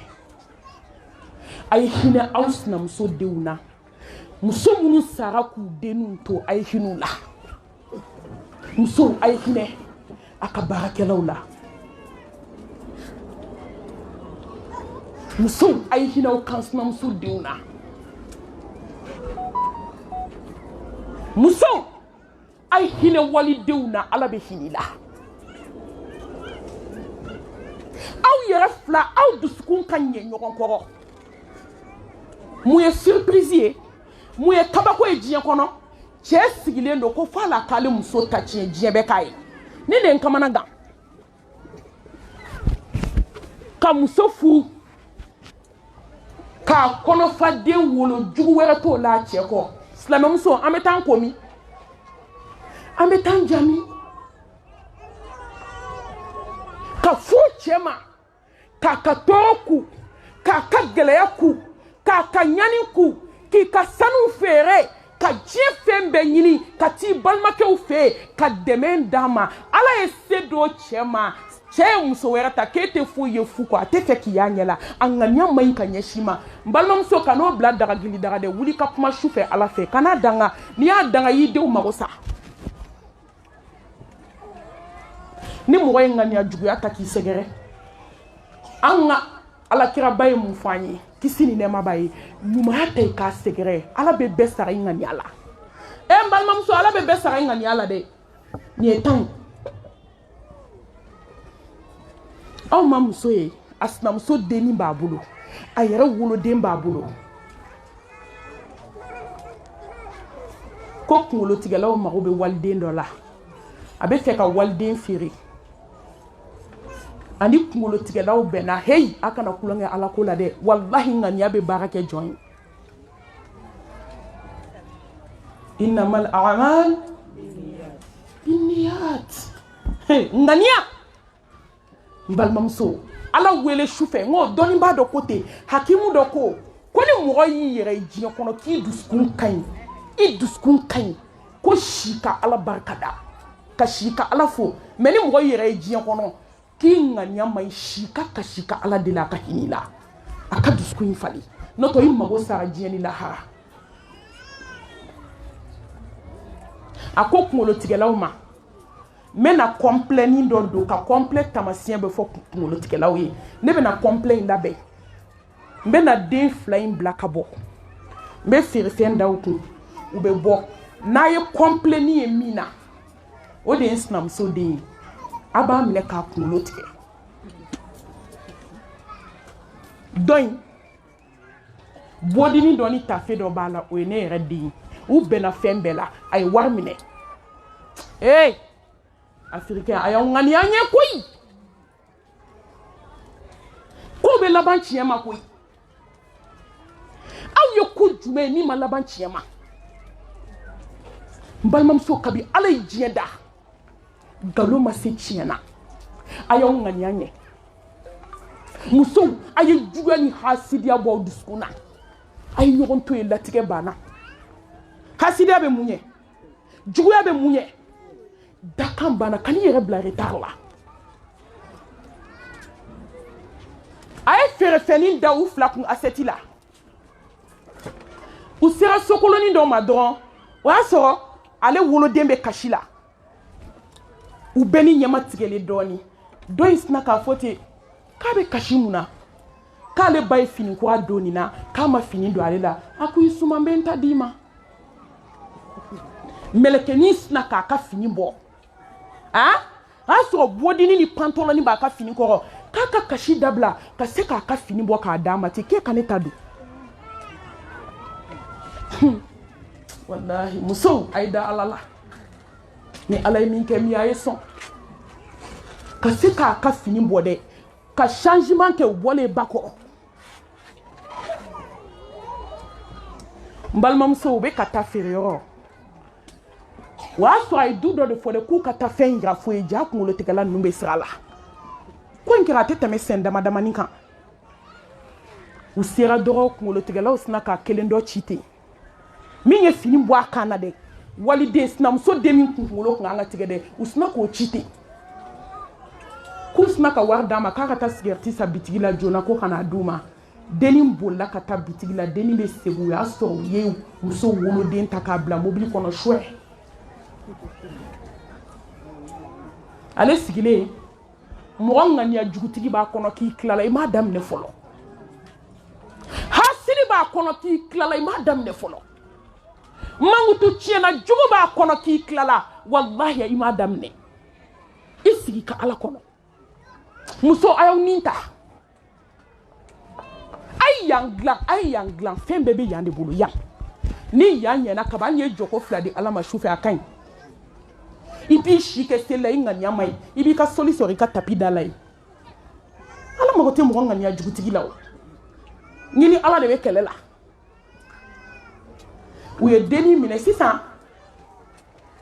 a ye hinɛ aw sinamuso denw na muso minnu sara k'u denw to a ye hinɛ u la musow a ye hinɛ a ka baarakɛlaw la musow a ye hinɛ aw kan sinamuso denw na musow a ye hinɛ walidenw na ala bɛ hinɛ i la aw yɛrɛ fila aw dusukun ka ɲɛ ɲɔgɔn kɔrɔ mun ye surprise ye mun ye kabako ye diɲɛ kɔnɔ cɛ sigilen don ko f'a la k'ale muso ta tiɲɛ diɲɛ bɛɛ k'a ye ne de ye n kamana gan ka muso furu k'a kɔnɔfaden wolo jugu wɛrɛ t'o la a cɛ kɔ silamɛmuso an bɛ taa an ko min an bɛ taa an jami ka fo cɛ ma k'a ka tɔɔrɔ ku k'a ka gɛlɛya ku k'a ka ɲani ku k'i ka sanu feere ka diɲɛ fɛn bɛɛ ɲini ka t'i balimakɛw fɛ yen ka dɛmɛ d'a ma ala ye se do cɛ ma cɛ ye muso wɛrɛ ta k'e tɛ foyi ye fu kɔ a tɛ fɛ k'i y'a ɲɛ la a ŋaniya man ɲi ka ɲɛsin ma n balimamuso ka n'o bila dagagili daga dɛ wuli ka kuma su fɛ ala fɛ kana danga n'i y'a danga y'i denw mago sa ni mɔgɔ ye ŋaniya juguya ta k'i sɛgɛrɛ an ka alakiraba ye mun fɔ an ye kisi ni nɛɛma b'a ye ɲumanya ta i k'a sɛgɛrɛ ala bɛ bɛɛ sara i ŋaniya la n balimamuso ala bɛ bɛɛ sara i ŋaniya la dɛ nin ye tan ye aw ma muso ye a sinamuso dennin b'a bolo a yɛrɛ woloden b'a bolo ko kunkolotigɛlaw mago bɛ waliden dɔ la a bɛ fɛ ka waliden feere ani kunkolotigɛlaw bɛnna heyi a kana kulonkɛ ala ko la dɛ walahi ŋaniya bɛ baara kɛ jɔn ye innamal a'mal binniyat ŋaniya n balimamuso ala wele su fɛ n ko dɔnnibaa dɔ ko ten hakimu dɔ ko ni mɔgɔ y'i yɛrɛ ye diɲɛ kɔnɔ k'i dusukun ka ɲi i dusukun ka ɲi ko si ka ala barika da ka si ka ala fo mɛ ni mɔgɔ yɛrɛ ye diɲɛ kɔnɔ k'i ŋaniya ma ɲi si ka kasi ka ala de la a ka hinɛ la a ka dusukun in fali n'o tɛ i mago sara diɲɛ ni lahara a ko kunkolotigɛlaw ma n bɛna kɔnpilɛnin dɔ don ka kɔnpilɛ tamasiyɛn bɛ fɔ kunkolotigɛlaw ye ne bɛna kɔnpilɛ in labɛn n bɛna den 2 in bila ka bɔ n bɛ feerefɛn da u kun u bɛ bɔ n'a ye kɔnpilɛnin ye min na o de ye n sinamuso den ye a b'a minɛ k'a kunkolo tigɛ dɔ in bɔdini dɔ ni tafe dɔ b'a la o ye ne yɛrɛ den ye u bɛnna fɛn bɛɛ la a ye wari minɛ afirikɛn a y'aw ŋaniya ɲɛ koyi ko bɛ laban tiɲɛ ma koyi aw ye ko jumɛn ye min ma laban tiɲɛ ma n balimamuso kabi ala ye diɲɛ da nkalon ma se tiɲɛ na a y'aw ŋaniya ɲɛ musow a ye juguya ni hasidiya bɔ aw dusukun na a ye ɲɔgɔn to yen latigɛ banna hasidiya bɛ mun ye juguya bɛ mun ye dakan banna ka n'i yɛrɛ bila retard la a ye feerefɛnnin da u 2 kun asɛti la u sera sokolonin dɔ ma dɔrɔn o y'a sɔrɔ ale woloden bɛ kasi la u bɛɛ ni ɲɛma tigɛlen dɔɔnin dɔ in sina k'a fɔ ten k'a bɛ kasi mun na k'ale ba ye fini kura don nin na k'a ma fini don ale la a ko i suma n bɛ n ta d'i ma mɛlɛkɛnin sina k'a ka fini bɔ a y'a sɔrɔ bɔdini ni pantɔlɔni b'a ka fini kɔrɔ k'a ka kasi dabila ka se k'a ka fini bɔ k'a d'a ma ten k'e ka ne ta don walahi musow a ye da ala la ni ala ye min kɛ min a ye sɔn ka se k'a ka fini bɔ dɛ ka changement kɛ u bɔlen ba kɔrɔ n balimamusow u bɛ ka taa feereyɔrɔ o y'a sɔrɔ a ye du dɔ de fɔ dɛ k'u ka taa fɛn yira fo ye ja kunkolotigɛla ninnu bɛ sira la ko in kɛra a tɛ tɛmɛ sɛn dama damani kan u sera dɔrɔn kunkolotigɛlaw sina k'a kelen dɔ ci ten min ye fini bɔ a kan na dɛ waliden sinamuso den min kunkolo kun anga tigɛ dɛ u sina k'o ci ten k'u sina ka wari d'a ma k'a ka taa sigɛriti sa bitigi la joona ko kana d'u ma dennin bolila ka taa bitigi la dennin bɛ segin o y'a sɔrɔ u ye muso woloden ta k'a bila mobili kɔnɔ suɛ ale sigilen mɔgɔ ŋaniya jugutigi b'a kɔnɔ k'i tilala i m'a daminɛ fɔlɔ hasidi b'a kɔnɔ k'i tilala i m'a daminɛ fɔlɔ mankutu tiɲɛna jugu b'a kɔnɔ k'i tilala wallahi i m'a daminɛ i sigi ka ala kɔnɔ muso a y'aw nin ta a ye yan dilan fɛn bɛɛ bɛ yan de bolo yan ni yan ɲɛna kaban ye jɔko 2 di ala ma sufɛ a ka ɲi i b'i si kɛ seli la i ŋaniya ma ɲi i b'i ka soli sɔrɔ i ka tapi da la yen ala mago tɛ mɔgɔ ŋaniya jugutigi la o ɲini ala de bɛ kɛlɛ la u ye dennin minɛ sisan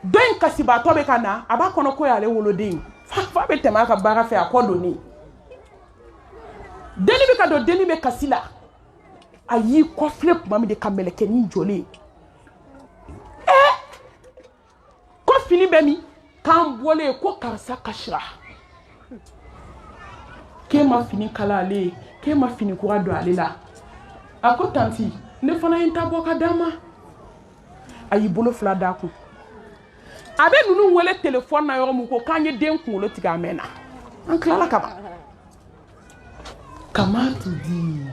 dɔ in kasibaatɔ bɛ ka na a b'a kɔnɔ ko y'ale woloden fa bɛ tɛmɛ a ka baara fɛ a kɔ donni dennin bɛ ka don dennin bɛ kasi la a y'i kɔfilɛ tuma min de ka mɛlɛkɛnin jɔlen ko fini bɛ min k'an bɔlen ko karisa kasira k'e ma fini kala ale ye k'e ma fini kura don ale la a ko tanti ne fana ye n ta bɔ ka d'a ma a y'i bolo 2 d'a kun a bɛ ninnu wele telefɔni na yɔrɔ min ko k'an ye den kunkolo tigɛ a mɛnna an tilala ka ban kama tu di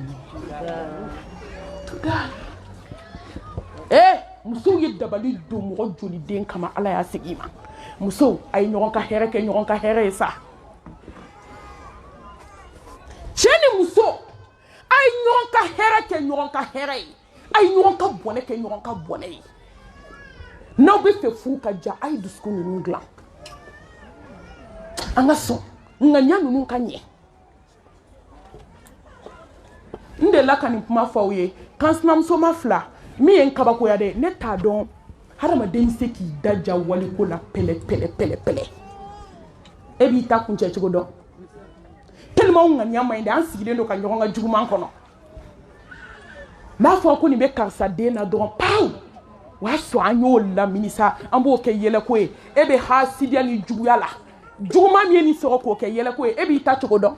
musow ye dabali don mɔgɔ joli den kama ala y'a segin i ma musow a ye ɲɔgɔn ka hɛrɛ kɛ ɲɔgɔn ka hɛrɛ ye sa cɛ ni muso a ye ɲɔgɔn ka hɛrɛ kɛ ɲɔgɔn ka hɛrɛ ye a ye ɲɔgɔn ka bɔnɛ kɛ ɲɔgɔn ka bɔnɛ ye n'aw bɛ fɛ furu ka ja a ye dusukun ninnu dilan an ka sɔn ŋaniya ninnu ka ɲɛ n delila ka nin kuma fɔ aw ye kan sinamusoma 2 min ye n kabakoya dɛ ne t'a dɔn hadamaden bɛ se k'i daja waliko la pɛlɛ e b'i ta kuncɛ cogo dɔn tellement ŋaniya ma ɲi dɛ an sigilen don ka ɲɔgɔn ka juguman kɔnɔ n'a fɔra ko nin bɛ karisa den na dɔrɔn pawu o y'a sɔrɔ an y'o lamini sa an b'o kɛ yɛlɛko ye e bɛ hasidiya ni juguya la juguman min ye nin sɔrɔ k'o kɛ yɛlɛko ye e b'i ta cogo dɔn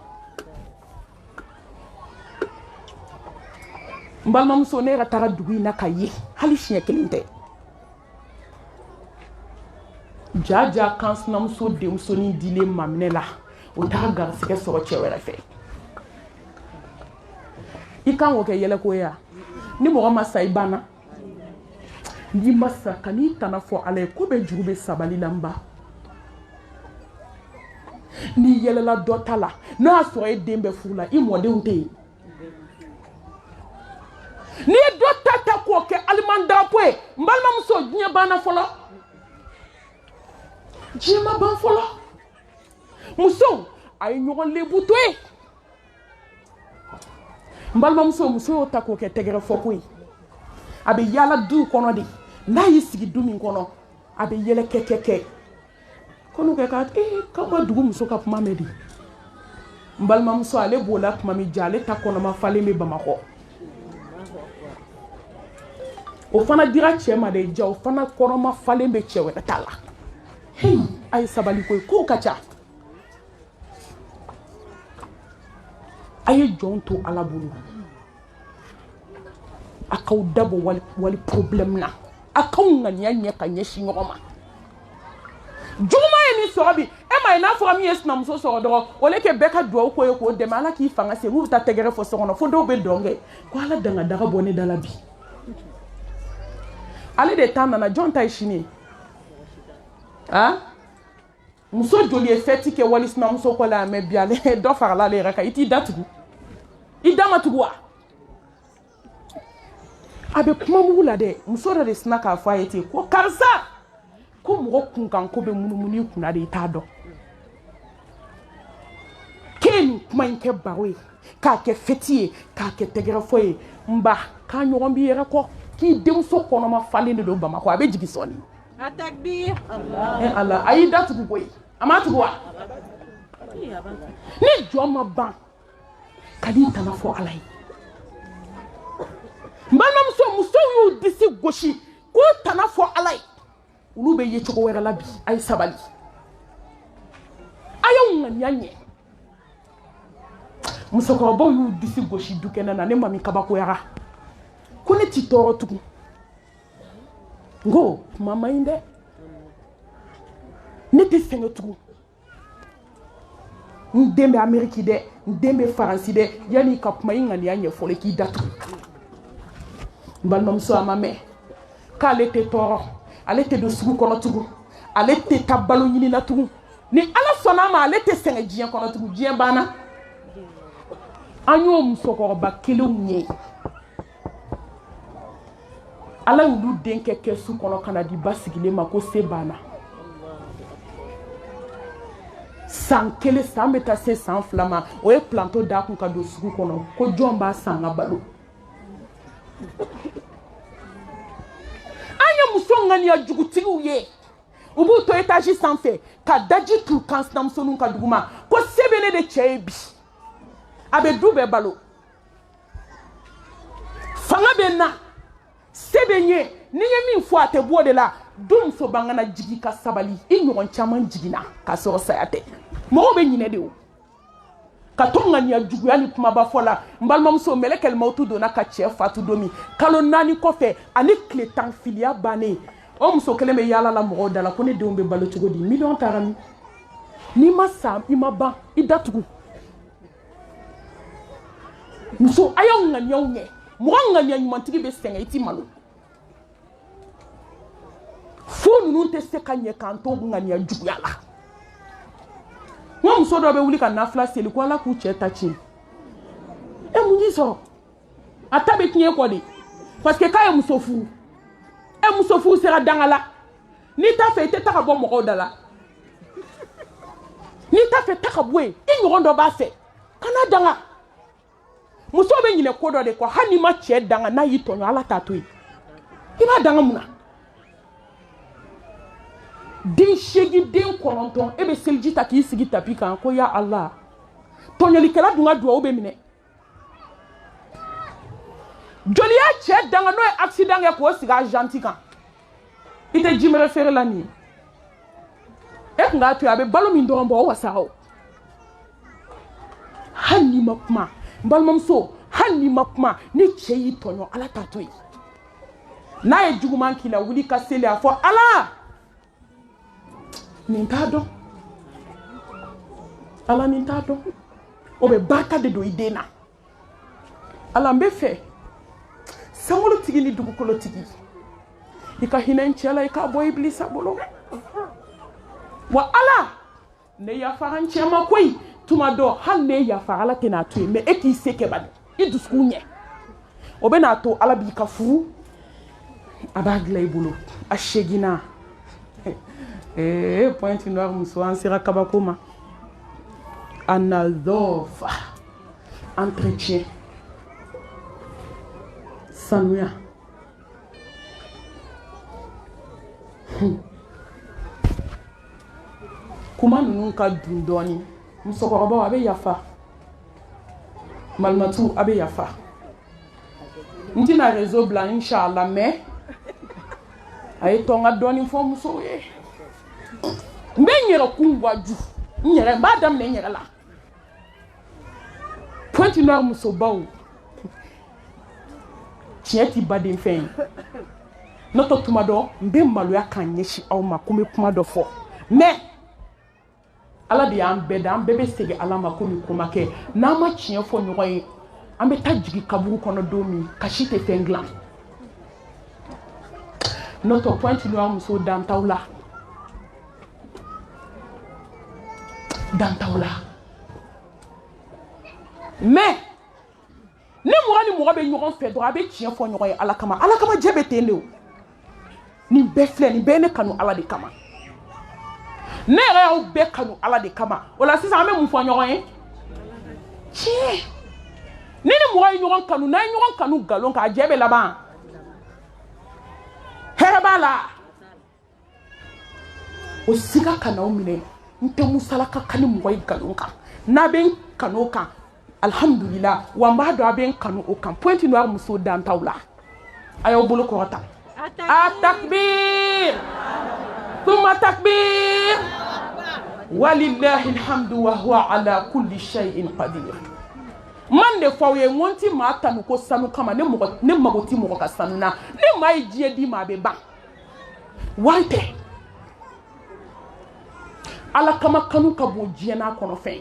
n balimamuso ne yɛrɛ taara dugu in na ka ye hali siɲɛ 1 tɛ jaja kan sinamuso denmusonin dilen maminɛ la o taara garisigɛ sɔrɔ cɛ wɛrɛ fɛ i kan k'o kɛ yɛlɛko ye ni mɔgɔ ma sa i banna n'i ma sa ka n'i tana fɔ ala ye ko bɛ juru bɛ sabali la n ba n'i yɛlɛla dɔ ta la n'o y'a sɔrɔ e den bɛ furu la i mɔdenw tɛ yen n'i ye dɔ ta k'o kɛ alimandarapo ye n balimamuso diɲɛ banna fɔlɔ diɲɛ ma ban fɔlɔ musow a ye ɲɔgɔn lebu to yen n balimamuso muso y'o ta k'o kɛ tɛgɛrɛ fɔko ye a bɛ yaala du kɔnɔ de n'a y'i sigi du min kɔnɔ a bɛ yɛlɛ kɛ ko n'o kɛ k'aw ka dugu muso ka kuma mɛn de n balimamuso ale b'o la tuma min ja ale ta kɔnɔma falen bɛ bamakɔ o fana dira cɛ ma de ja o fana kɔnɔma falen bɛ cɛ wɛrɛ ta la a ye sabali ko ye kow ka ca a ye jɔn to ala bolo a k'aw dabɔ wali problème na a k'aw ŋaniya ɲɛ ka ɲɛsin ɲɔgɔn ma juguman ye nin sɔrɔ bi e ma ye n'a fɔra min ye sinamuso sɔrɔ dɔrɔn o le kɛ bɛɛ ka duwawu ko ye k'o dɛmɛ ala k'i fanga se n'u bɛ taa tɛgɛrɛ fɔ so kɔnɔ fo dɔw bɛ dɔn kɛ ko ala dangadaga bɔ ne da la bi ale de ta nana jɔn ta ye sini muso joli ye fɛti kɛ wali sinamuso kɔ la mɛ bi ale dɔ farala ale yɛrɛ kan i t'i datugu i da ma tugu wa a bɛ kuma mugu la dɛ muso dɔ de sina k'a fɔ a ye ten ko karisa ko mɔgɔ kunkan ko bɛ munumunu i kunna de i t'a dɔn k'e nin kuma in kɛ baro ye k'a kɛ fɛti ye k'a kɛ tɛgɛrɛfɔ ye n ba k'a ɲɔgɔn b'i yɛrɛ kɔ k'i denmuso kɔnɔma falen de don bamakɔ a bɛ jigin sɔɔni ala a y'i da tugu koyi a ma tugu wa ni jɔn ma ban ka di tana fɔ ala ye n balimamuso musow y'u disi gosi k'o tana fɔ ala ye ulu be ye cogo wɛrɛ la bi ay sabali ayo ŋaniya ɲɛ musokɔrɔbaw y'u disi gosi du kɛnɛ na ne mami kabakoyara ko ne ti tɔɔrɔ tugun ngo kuma ma ɲi dɛ ne tɛ sɛgɛn tugun n den bɛ Ameriki dɛ n den bɛ Faransi dɛ yanni ka kuma i ŋaniya ɲɛfɔli k'i datugu n balimamuso a ma mɛn k'ale tɛ tɔɔrɔ ale tɛ don sugu kɔnɔ tugun ale tɛ taa balo ɲini na tugun ni Ala sɔnna a ma ale tɛ sɛgɛn diɲɛ kɔnɔ tugun diɲɛ banna an y'o musokɔrɔba kelenw ye Ala y'olu den kɛ kɛsu kɔnɔ ka na di ba sigilen ma ko se banna san kelen san bɛ taa se san fila ma o ye planto d'a kun ka don sugu kɔnɔ ko jɔn b'a san ka balo an ye muso ŋaniya jugutigiw ye u b'u to étage sanfɛ ka daji t'u kan sinamusoninw ka dugu ma ko se bɛ ne de cɛ ye bi a bɛ du bɛɛ balo fanga bɛ n na se bɛ n ye ni ye min fɔ a tɛ bɔ o de la du muso b'an kana jigi ka sabali i ɲɔgɔn caman jiginna k'a sɔrɔ saya tɛ mɔgɔw bɛ ɲinɛ de o ka to ŋaniya juguya ni kumaba fɔ la n balimamuso mɛlɛkɛl mawutu donna ka cɛ fatu don min kalo 4 kɔfɛ ani tile 10 filiya bannen o muso kelen bɛ yaala la mɔgɔw da la ko ne denw bɛ balo cogo di miliyɔn taara min n'i ma sa i ma ban i datugu muso a y'aw ŋaniyaw ɲɛ mɔgɔ ŋaniya ɲumantigi bɛ sɛgɛn i ti malo fo ninnu tɛ se ka ɲɛ k'an to ŋaniya juguya la n ka muso dɔ bɛ wuli ka nafila seli ko Ala k'u cɛ ta tiɲɛ e mun y'i sɔrɔ a ta bɛ tiɲɛ kɔ de parce que k'a ye muso furu e muso furu sera danga la n'i t'a fɛ i tɛ taa ka bɔ mɔgɔw da la n'i t'a fɛ taa ka bɔ yen i ɲɔgɔn dɔ b'a fɛ kana danga muso bɛ ɲinɛ ko dɔ de kɔ hali n'i ma cɛ danga n'a y'i tɔɲɔ Ala t'a to yen i b'a danga mun na den 8 den 9 e bɛ seliji ta k'i sigi tapi kan ko ya Allah tɔɲɔlikɛla dun ka duwawu bɛ minɛ joli y'a cɛ danga n'o ye accident kɛ k'o sigi a janti kan i tɛ jimɛrɛ feere la nin ye e kun k'a to yen a bɛ balo min dɔrɔn bɔ o wasa o hali n'i ma kuma n balimamuso hali n'i ma kuma ni cɛ y'i tɔɲɔ Ala t'a to yen n'a ye juguman k'i la wuli ka seli a fɔ Ala nin t'a dɔn Ala nin t'a dɔn o bɛ barika de don i den na Ala n bɛ fɛ sankolotigi ni dugukolotigi i ka hinɛ n cɛ la i k'a bɔ Ibilisa bolo wa Ala ne yafara n cɛ ma koyi tuma dɔ hali ne yafara Ala tɛna to yen mais e k'i se kɛ bani i dusukun ɲɛ o bɛ n'a to Ala b'i ka furu a b'a dilan i bolo a seginna Pointe Noire muso an sera kabako ma Anadhofa entretien sanuya kuma ninnu ka dun dɔɔni musokɔrɔbaw a bɛ yafa malimatu a bɛ yafa n tɛna réseau bila inchallah mais a ye tɔn ka dɔɔni fɔ musow ye n bɛ n yɛrɛ kun waju n yɛrɛ n b'a daminɛ n yɛrɛ la Pointe Noire musobaw tiɲɛ ti baden fɛn ye n'o tɛ tuma dɔ n bɛ maloya k'an ɲɛsin aw ma ko n bɛ kuma dɔ fɔ mais Ala de y'an bɛɛ da an bɛɛ bɛ segin Ala ma ko nin ko ma kɛ n'an ma tiɲɛ fɔ ɲɔgɔn ye an bɛ taa jigin kaburu kɔnɔ don min kasi tɛ fɛn dilan n'o tɛ Pointe Noire musow dan t'aw la mais ni mɔgɔ ni mɔgɔ bɛ ɲɔgɔn fɛ dɔrɔn a bɛ tiɲɛ fɔ ɲɔgɔn ye Ala kama jɛ bɛ ten de o nin bɛɛ filɛ nin bɛɛ ye ne kanu Ala de kama ne yɛrɛ y'aw bɛɛ kanu Ala de kama o la sisan an bɛ mun fɔ ɲɔgɔn ye tiɲɛ ni mɔgɔ ye ɲɔgɔn kanu n'a ye ɲɔgɔn kanu nkalon kan a jɛ bɛ laban hɛrɛ b'a la o siga ka n'aw minɛ n tɛ musalaka ka ni mɔgɔ ye nkalon kan n'a bɛ n kanu o kan alhamdulillah wa n b'a dɔn a bɛ n kanu o kan Pointe Noire musow dan t'aw la a y'aw bolo kɔrɔta a takbir ثم تكبير ولله الحمد وهو على كل شيء قدير man de fawe wonti ma tanu ko sanu kama ne magoti mo ka sanu na ne mai die di ma be ba wante ala kama kanu ka bo die na kono fe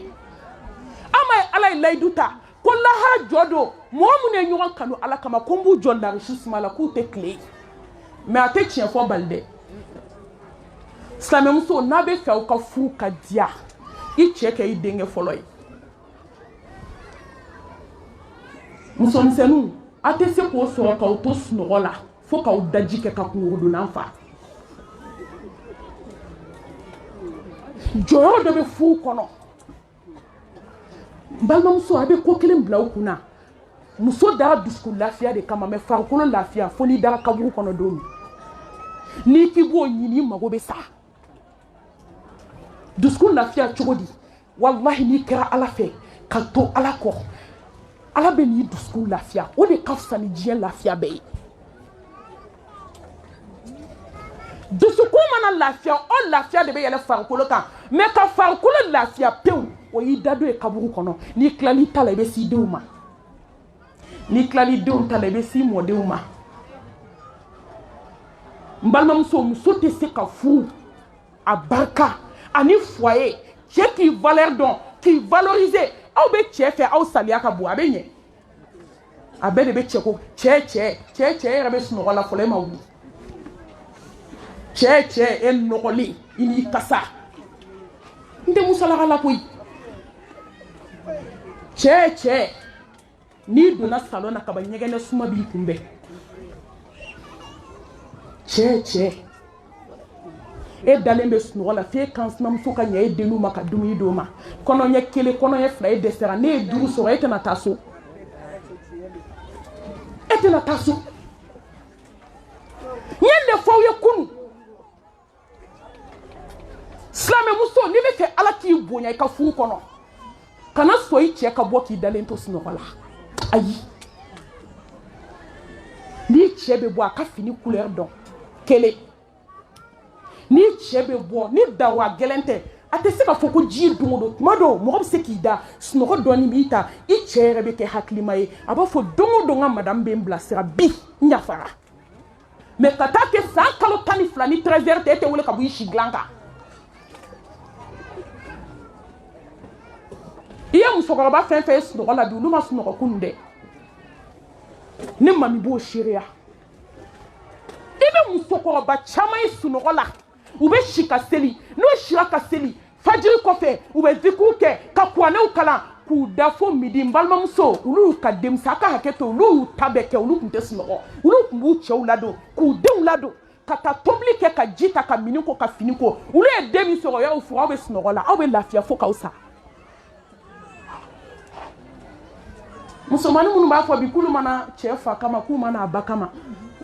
ama ala laiduta ko la ha jodo mo mu ne nyon kanu ala kama ko mbu jonda richissement la ku te clé mais ate tien fo balde slamem so na be fe ka fu ka dia I cheke I denge follow musom senu ate se ko so ka to snola fo ka udaji ke ka kungudu nanfa joyo de be fu kono balma muso abe ko kelem bla kuna muso dara dusku lafiya de kama me farkolo lafiya fo ni dara kaburu kono domi ni ki bo nyini mago be sa dusku lafiya chogodi wallahi ni kira ala fe ka to ala ko ala be ni dusku lafiya o de kafsa ni jien lafiya be dusku mana lafiya o lafiya de be yele farkolo kan me ka farkolo lafiya pew o yi dado e kaburu kono ni klali tala be si deuma ni klali deum tala be si mo deuma mbalma muso te se ka fu abarka ani foyer che qui valeur don qui valoriser aw be che fe aw salia ka bu abenye abe de be che ko che rebe suno la fole ma wu che e nokoli ini kasa nde musala la koy che ni dona salona ka ba nyegene suma bi kumbe che e dalembe suno la fe kansna muso ka nya e denu maka dumi doma kono nya kele kono ye fla e desera ne duru so ete na taso nyende fo ye kunu slame muso ni be fe ala ki bonya ka fu kono kana so yi che ka boki dalento suno la ayi ni chebe bo aka fini couleur don kele ni chebe bo ni dawa gelente ate se ka foko ji dungo mado mo se ki da sno doni mita I chere be ke haklimaye aba fo dungo nga madame be mblasera bi nyafara me kata ke sa kalo tani flani 13h tete wole ka bu ishi glanka iya musokoro ba fen fe sno la bi luma sno ko kunde ne mami bo shiria ibe musokoro ba chama sno la ube shika seli no shiraka seli fajiri kofe ube zikuke ka kwane ukala ku dafo midi mbalma muso ulu ka demsaka haketo ulu tabeke ulu kunte sno ulu kumbu cheulado ku deulado kata toblike ka jita ka miniko ka finiko ulu e demi soro ya ufura ube sno la awe lafia foka usa musomani munu ba fo bi kulu mana chefa kama ku mana abakama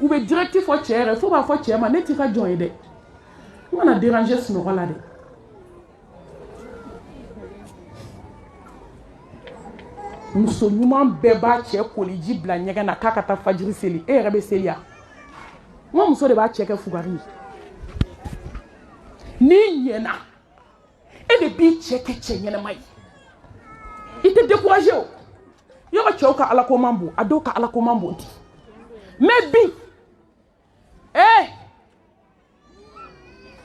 ube directif fo chere fo ba fo chema neti ka joinde on a dérangé ce rôle-là. Nous sommes bébés chez Koliji Blagnaga na kakata fajiri seli e rebe selia. Moi muso de ba cheke fugari. Ni yena. Et de bi cheke chenyena mai. Il te découragé. Yo choka ala komambo, adoka ala komambo ndi. Mais bi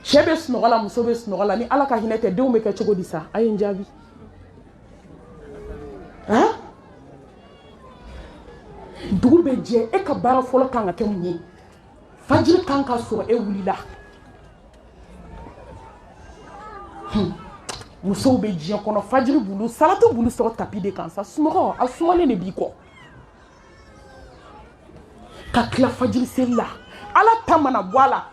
chebe snogola musobe snogola ni ala ka hinete de umeke chogo disa ayen jabi dube je e ka bara folo kanga ke munyi fajiri kanka so e wulila musobe je kono fajiri bulu salatu bulu so tapi de kansa snogo asumale ne bi ko ka kla fajiri sella ala tamana wala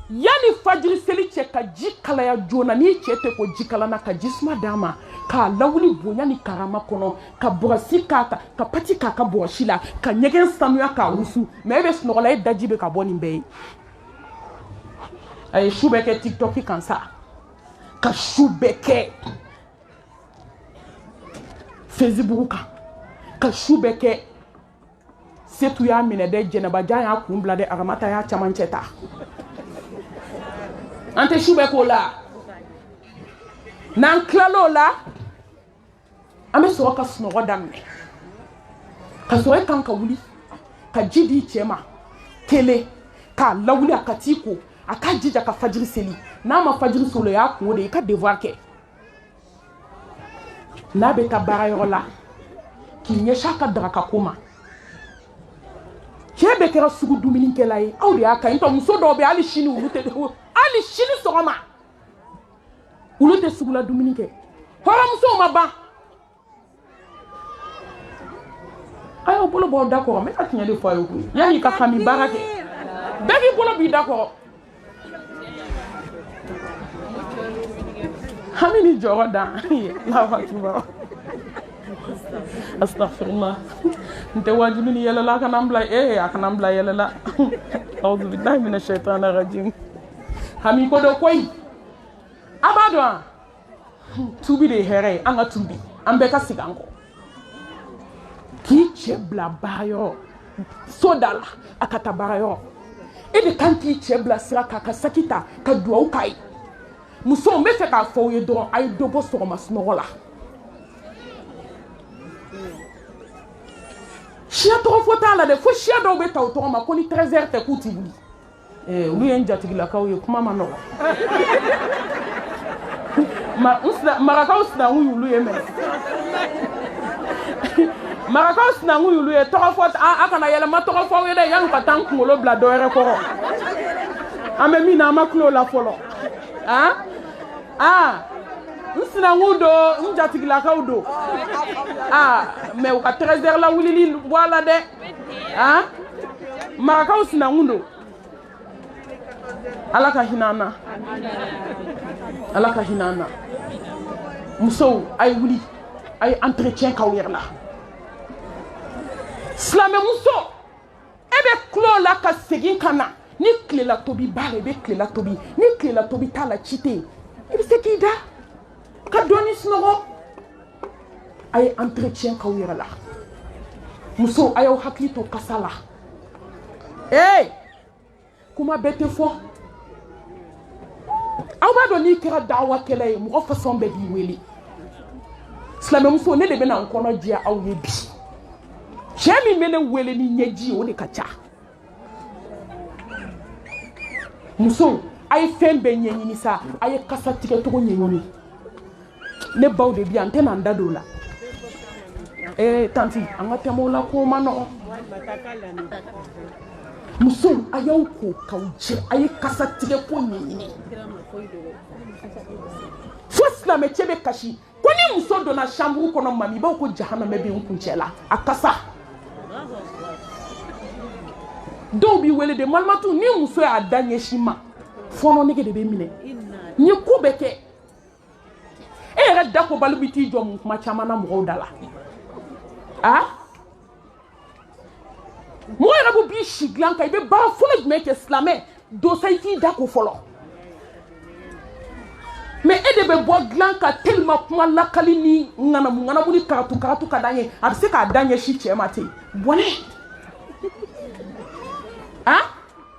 yani fajiri seli che ka jikala ya jona ni chete ko jikala na ka jisma dama ka lawuli bonya ni karama kono ka borasi kaka ka pati kaka borashila ka nyegen samuya ka wusu mebe snogola e dajibe ka boni mbey ay shubeke tiktok kansa ka shubeke facebook ka shubeke setu ya mine de jenaba ja ya kumbla de aramata ya chamancheta ante shube ko la nan klalo la ame so ka sunɔgɔ daminɛ ka sɔrɔ e kan ka wuli ka ji di cɛ ma tele k'a lawuli a ka t'i ko a k'a jija ka fajiri seli n'a ma fajiri seli o y'a kun o de ye i ka devoir kɛ n'a bɛ taa baarayɔrɔ la k'i ɲɛsin a ka daraka ko ma cɛ bɛɛ kɛra sugu dumunikɛla ye aw de y'a ka ɲi ntɔ muso dɔw bɛ hali sini olu tɛ hali sini sɔgɔma olu tɛ sugula dumuni kɛ hɔrɔnmusow ma ban a y'aw bolo bɔ da kɔrɔ n bɛ ka tiɲɛ de fɔ a ye koyi yanni ka fami baara kɛ bɛɛ k'i bolo b'i da kɔrɔ hami ni jɔyɔrɔ dan Allahu akibar astaghfirullah n tɛ wajibi ni yɛlɛla a kana n bila a kana n bila yɛlɛla a'udhu billahi minash shaitanir rajim hami ko dɔ koyi a b'a dɔn wa tubi de ye hɛrɛ ye an ka tubi an bɛɛ ka segin an kɔ k'i cɛ bila baarayɔrɔ so da la a ka taa baarayɔrɔ e de kan k'i cɛ bila sira kan ka saki ta ka duwawu k'a ye musow n bɛ fɛ k'a fɔ aw ye dɔrɔn a ye dɔ bɔ sɔgɔma sunɔgɔ la siya tɔgɔ fɔ t'a la dɛ fo siya dɔw bɛ ta o tɔgɔ ma ko ni 13h tɛ k'u tɛ wuli olu ye n jatigilakaw ye kuma ma nɔgɔ marakaw sinankun y'olu ye mɛ marakaw sinankun y'olu ye tɔgɔ fɔ a kana yɛlɛma tɔgɔ fɔ aw ye dɛ yanni ka taa n kunkolo bila dɔ wɛrɛ kɔrɔ an bɛ min na an ma kulo la fɔlɔ n sinankun don n jatigilakaw don mɛ u ka 13h la wulili bɔ a la dɛ marakaw sinankun don ala ka hinɛ an na ala ka hinɛ an na musow a ye wuli a ye entretien k'aw yɛrɛ la silamɛmuso e bɛ tulo la ka segin ka na ni tilela tobi b'a la i bɛ tilela tobi ni tilela tobi t'a la ci tɛ yen i bɛ se k'i da ka dɔɔni sunɔgɔ a ye entretien k'aw yɛrɛ la musow a y'aw hakili to kasa la kuma bɛɛ tɛ fɔ aw b'a dɔn n'i kɛra dawakɛla ye mɔgɔ fasɔn bɛɛ b'i wele silamɛmuso ne de bɛna n kɔnɔ diya aw ye bi cɛ min bɛ ne wele ni ɲɛji ye o de ka ca musow a ye fɛn bɛɛ ɲɛɲini sa a ye kasa tigɛcogo ɲɛɲini ne baw de bi yan n tɛna n da don o la tanti an ka tɛmɛ o la ko ma nɔgɔn musow a y'aw ko k'aw jɛ a ye kasa tigɛ ko ɲɛɲini fo silamɛ cɛ bɛ kasi ko ni muso donna chambre kɔnɔ mami b'aw ko jahanama bɛ n kuncɛ la a kasa dɔw b'i wele de malimatu ni muso y'a da ɲɛsin ma fɔɔnɔ nege de bɛ minɛ n ye ko bɛɛ kɛ e yɛrɛ dakobali bɛ t'i jɔ mun kuma caman na mɔgɔw da la mɔgɔ yɛrɛ bɛ b'i si dilan kan i bɛ baara fɔlɔ jumɛn kɛ silamɛ dosa i k'i da ko fɔlɔ mais e de bɛ bɔ dilan kan tellement kuma lakali ni ŋanamu ni karatu ka d'an ye a bɛ se k'a da ɲɛsin cɛ ma ten bɔnɛ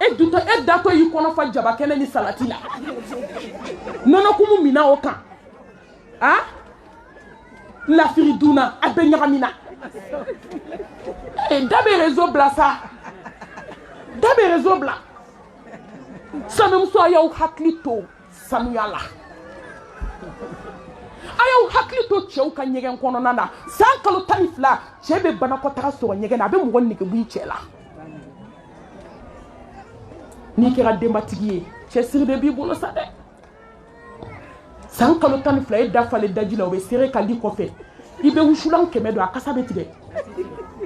e datɔ y'i kɔnɔ fa jabakɛnɛ ni salati la nɔnɔkumu mina o kan lafiri dunna a bɛ ɲagamina da bɛ réseau bila sa da bɛ réseau bila sanumuso a y'aw hakili to sanuya la a y'aw hakili to cɛw ka ɲɛgɛn kɔnɔna na san kalo 12 cɛ bɛ banakɔtaga sɔrɔ ɲɛgɛn na a bɛ mɔgɔ nege bɔ i cɛ la n'i kɛra denbatigi ye cɛsiri de b'i bolo sa dɛ san kalo 12 e dafalen daji la o bɛ sere ka di kɔfɛ i bɛ wusulan 100 don a kasa bɛ tigɛ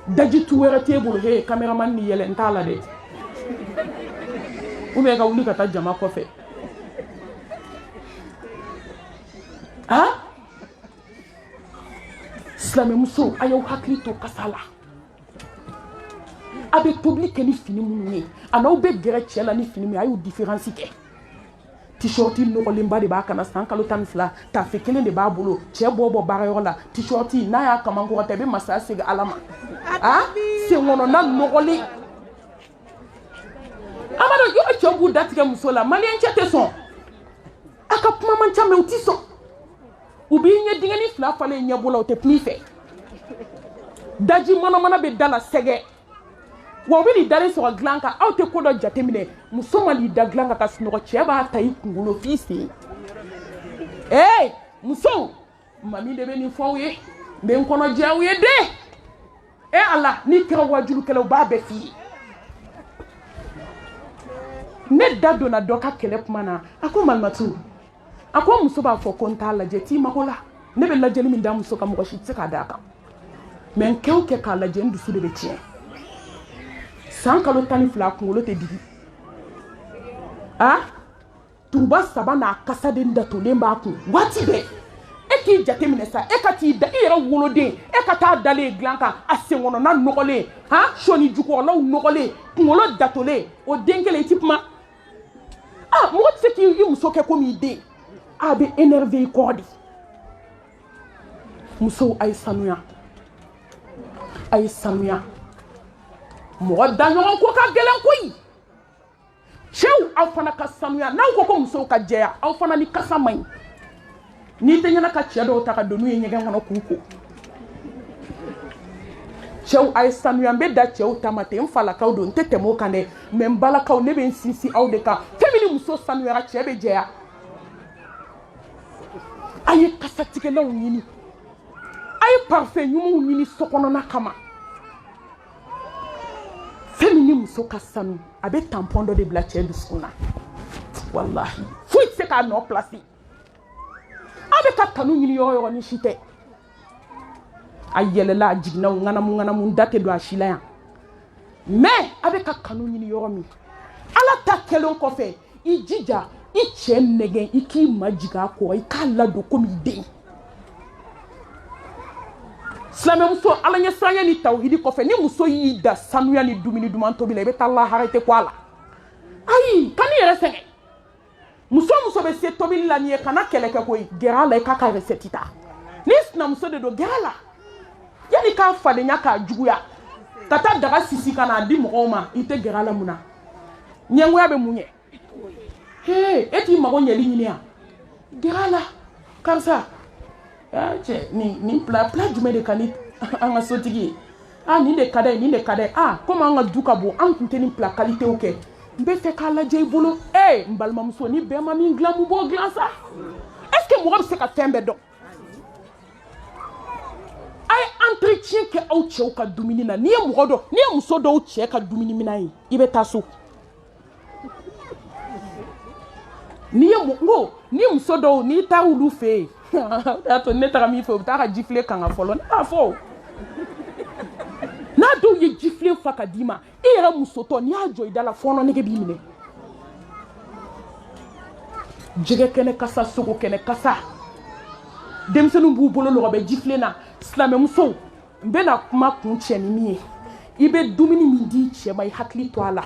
daji tu wɛrɛ t'e bolo caméraman ni yɛlɛ n t'a la dɛ ou bien ka wuli ka taa jama kɔfɛ silamɛmuso a y'aw hakili to kasa la a bɛ tobili kɛ ni fini minnu ye a n'aw bɛ gɛrɛ cɛ la ni fini min a y'o différence kɛ t-shirt nɔgɔlenba de b'a kana san kalo 12 tafe kelen de b'a bolo cɛ bɔ baarayɔrɔ la t-shirt n'a y'a kamankɔrɔ ta i bɛ masaya segin ala ma sen kɔnɔna nɔgɔlen a b'a dɔn yɔrɔ cɛw b'u datigɛ muso la maliyɛn cɛ tɛ sɔn ka kuma man ca mais u ti sɔn u b'i ɲɛ dingɛni fila falen ɲɛ bolo u tɛ kuma i fɛ daji manamana bɛ da la sɛgɛ wa u bɛ nin dalen sɔrɔ dilan kan aw tɛ ko dɔ jateminɛ muso ma nin da dilan kan ka sunɔgɔ cɛ b'a ta i kunkolo f'i sen muso mami de bɛ nin fɔ aw ye n bɛ n kɔnɔ jɛ aw ye de ala n'i kɛra wajulukɛla u b'a bɛɛ f'i ye ne da donna dɔ ka kɛlɛ kuma na a ko Malimatu a ko muso b'a fɔ ko n t'a lajɛ t'i mago la ne bɛ lajɛli min da muso ka mɔgɔ si tɛ se k'a d'a kan mais n kɛ o kɛ k'a lajɛ n dusu de bɛ tiɲɛ san kalo 12 a kunkolo tɛ digi turuba 3 n'a kasaden datugulen b'a kun waati bɛɛ e k'i jateminɛ sa e ka t'i da i yɛrɛ woloden e ka taa dalen dilan kan a senkɔnɔna nɔgɔlen sɔni jukɔrɔlaw nɔgɔlen kunkolo datugulen o den kelen i ti kuma mɔgɔ tɛ se k'i muso kɛ komi i den a bɛ énervé i kɔ de musow a ye sanuya mɔgɔ daɲɔgɔn ko ka gɛlɛn koyi cɛw aw fana ka sanuya n'aw ko musow ka jɛya aw fana ni kasa man ɲi n'i tɛ ɲɛna ka cɛ dɔw ta ka don n'u ye ɲɛgɛn kɔnɔ k'u ko cɛw a ye sanuya n bɛ da cɛw ta ma ten n falakaw don n tɛ tɛmɛ o kan dɛ mais n balakaw ne bɛ n sinsin aw de kan fɛn min ni muso sanuyara cɛ bɛ jɛya a ye kasatigɛlaw ɲini a ye parfum ɲumanw ɲini sokɔnɔna kama fɛn min ni muso ka sanu a bɛ tampon dɔ de bila cɛ dusukun na walahi foyi tɛ se k'a nɔ place a bɛ ka kanu ɲini yɔrɔ yɔrɔ ni si tɛ a yɛlɛla a jiginna ŋanamu da tɛ don a si la yan mais a bɛ ka kanu ɲini yɔrɔ min ala ta kɛlen kɔfɛ i jija i cɛ nɛgɛn i k'i majigin a kɔrɔ i k'a ladon komi i den silamɛmuso ala ɲɛ siranya ni tawhidi kɔfɛ ni muso y'i da sanuya ni dumuni duman tobi la i bɛ taa lahara i tɛ ko a la ayi ka n'i yɛrɛ sɛgɛn muso bɛ se tobili la n'i ye kana kɛlɛ kɛ koyi gɛrɛ a la i k'a ka recette ta ni sinamuso de don gɛrɛ a la yanni k'a fadenya k'a juguya ka taa daga sisi ka n'a di mɔgɔw ma i tɛ gɛrɛ a la mun na ɲɛngoya bɛ mun ɲɛ e t'i mago ɲɛli ɲini yan gɛrɛ a la karisa cɛ nin plat jumɛn de ka di an ka sotigi ye nin de ka d'a ye nin de ka d'a ye komi an ka du ka bon an tun tɛ nin plat qualitéw kɛ n bɛ fɛ k'a lajɛ i bolo n balimamuso ni bɛɛ ma min dilan mun b'o dilan sa est ce que mɔgɔ bɛ se ka fɛn bɛɛ dɔn a ye entretien kɛ aw cɛw ka dumuni na n'i ye muso dɔw cɛ ka dumuni minan ye i bɛ taa so ni muso dɔw n'i taara olu fɛ yen y'a to ne taara min fɛ u bɛ taa ka jifilen kan fɔlɔ ne b'a fɔ n'a dɔw ye jifilen fa ka d'i ma i yɛrɛ musotɔ n'i y'a jɔ i da la fɔɔnɔ nege b'i minɛ jɛgɛ kɛnɛ kasa sogo kɛnɛ kasa denmisɛnninw b'u bolo lɔgɔ bɛ jifilen na silamɛmusow n bɛna kuma kun cɛ ni min ye i bɛ dumuni min di cɛ ma i hakili to a la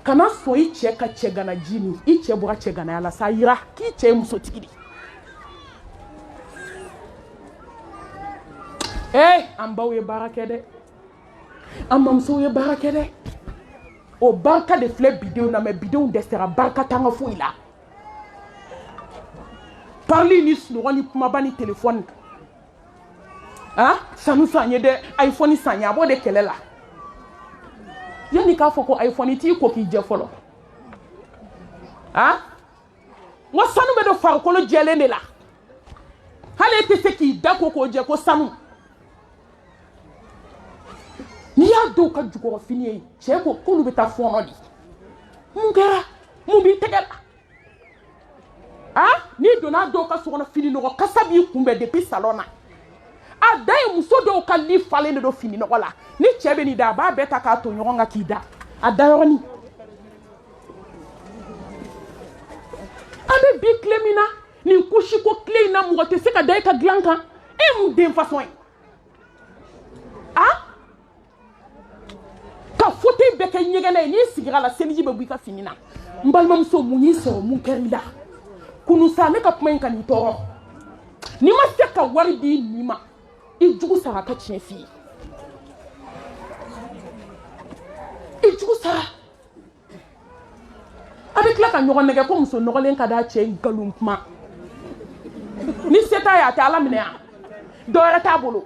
kana sɔn i cɛ ka cɛ gana ji min i cɛ bɔra cɛ ganaya la sa yira k'i cɛ ye musotigi de an baw ye baara kɛ dɛ an mamusow ye baara kɛ dɛ o barika de filɛ bidenw na mais bidenw dɛsɛra barika t'an ka foyi la parli ni sunɔgɔ ni kumaba ni telefɔni sanu san ye dɛ iphone san ye a b'o de kɛlɛ la yanni k'a fɔ ko iphone t'i ko k'i jɛ fɔlɔ n ko sanu bɛ don farikolo jɛlen de la hali e tɛ se k'i da ko k'o jɛ ko sanu n'i y'a dɔw ka jukɔrɔ fini ye cɛ ko k'olu bɛ taa fɔɔnɔ de mun kɛra mun b'i tɛgɛ la n'i donna dɔw ka sokɔnɔ fini nɔgɔ kasa b'i kunbɛn depuis salon na a da ye muso dɔw ka li falen de don fini nɔgɔ la ni cɛ bɛ nin da a b'a bɛɛ ta k'a to ɲɔgɔn kan k'i da a da yɔrɔnin an bɛ bi tile min na nin kusiko tile in na mɔgɔ tɛ se ka da i ka dilan kan e ye mun den façon ye ka fauteuil bɛɛ kɛ ɲɛgɛnɛ ye n'i sigira la seliji bɛ bɔ i ka fini na n balimamuso mun y'i sɔrɔ mun kɛra i la kunu sa ne ka kuma in ka n'i tɔɔrɔ n'i ma se ka wari di nin ma i jugu sara a ka tiɲɛ f'i ye i jugu sara a bɛ tila ka ɲɔgɔn nɛgɛ ko muso nɔgɔlen ka d'a cɛ nkalon kuma ta ya ta ala minɛ yan dɔ wɛrɛ t'a bolo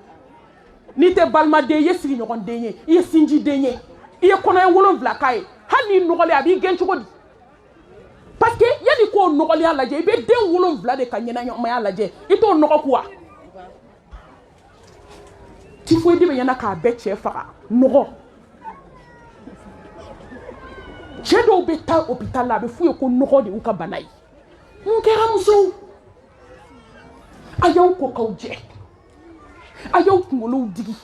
n'i tɛ balimaden i ye sigiɲɔgɔnden ye i ye sinjiden ye i ye kɔnɔɲɛ 7 k'a ye hali n'i nɔgɔlen a b'i gɛn cogo di parce que yanni k'o nɔgɔlenya lajɛ i bɛ den 7 de ka ɲɛnamaya lajɛ i t'o nɔgɔ ku wa typhoïde bɛ ɲɛna k'a bɛɛ cɛ faga nɔgɔ cɛ dɔw bɛ taa hôpital la a bɛ f'u ye ko nɔgɔ de y'u ka bana ye mun kɛra musow a y'aw ko k'aw jɛ a y'aw kunkolow digi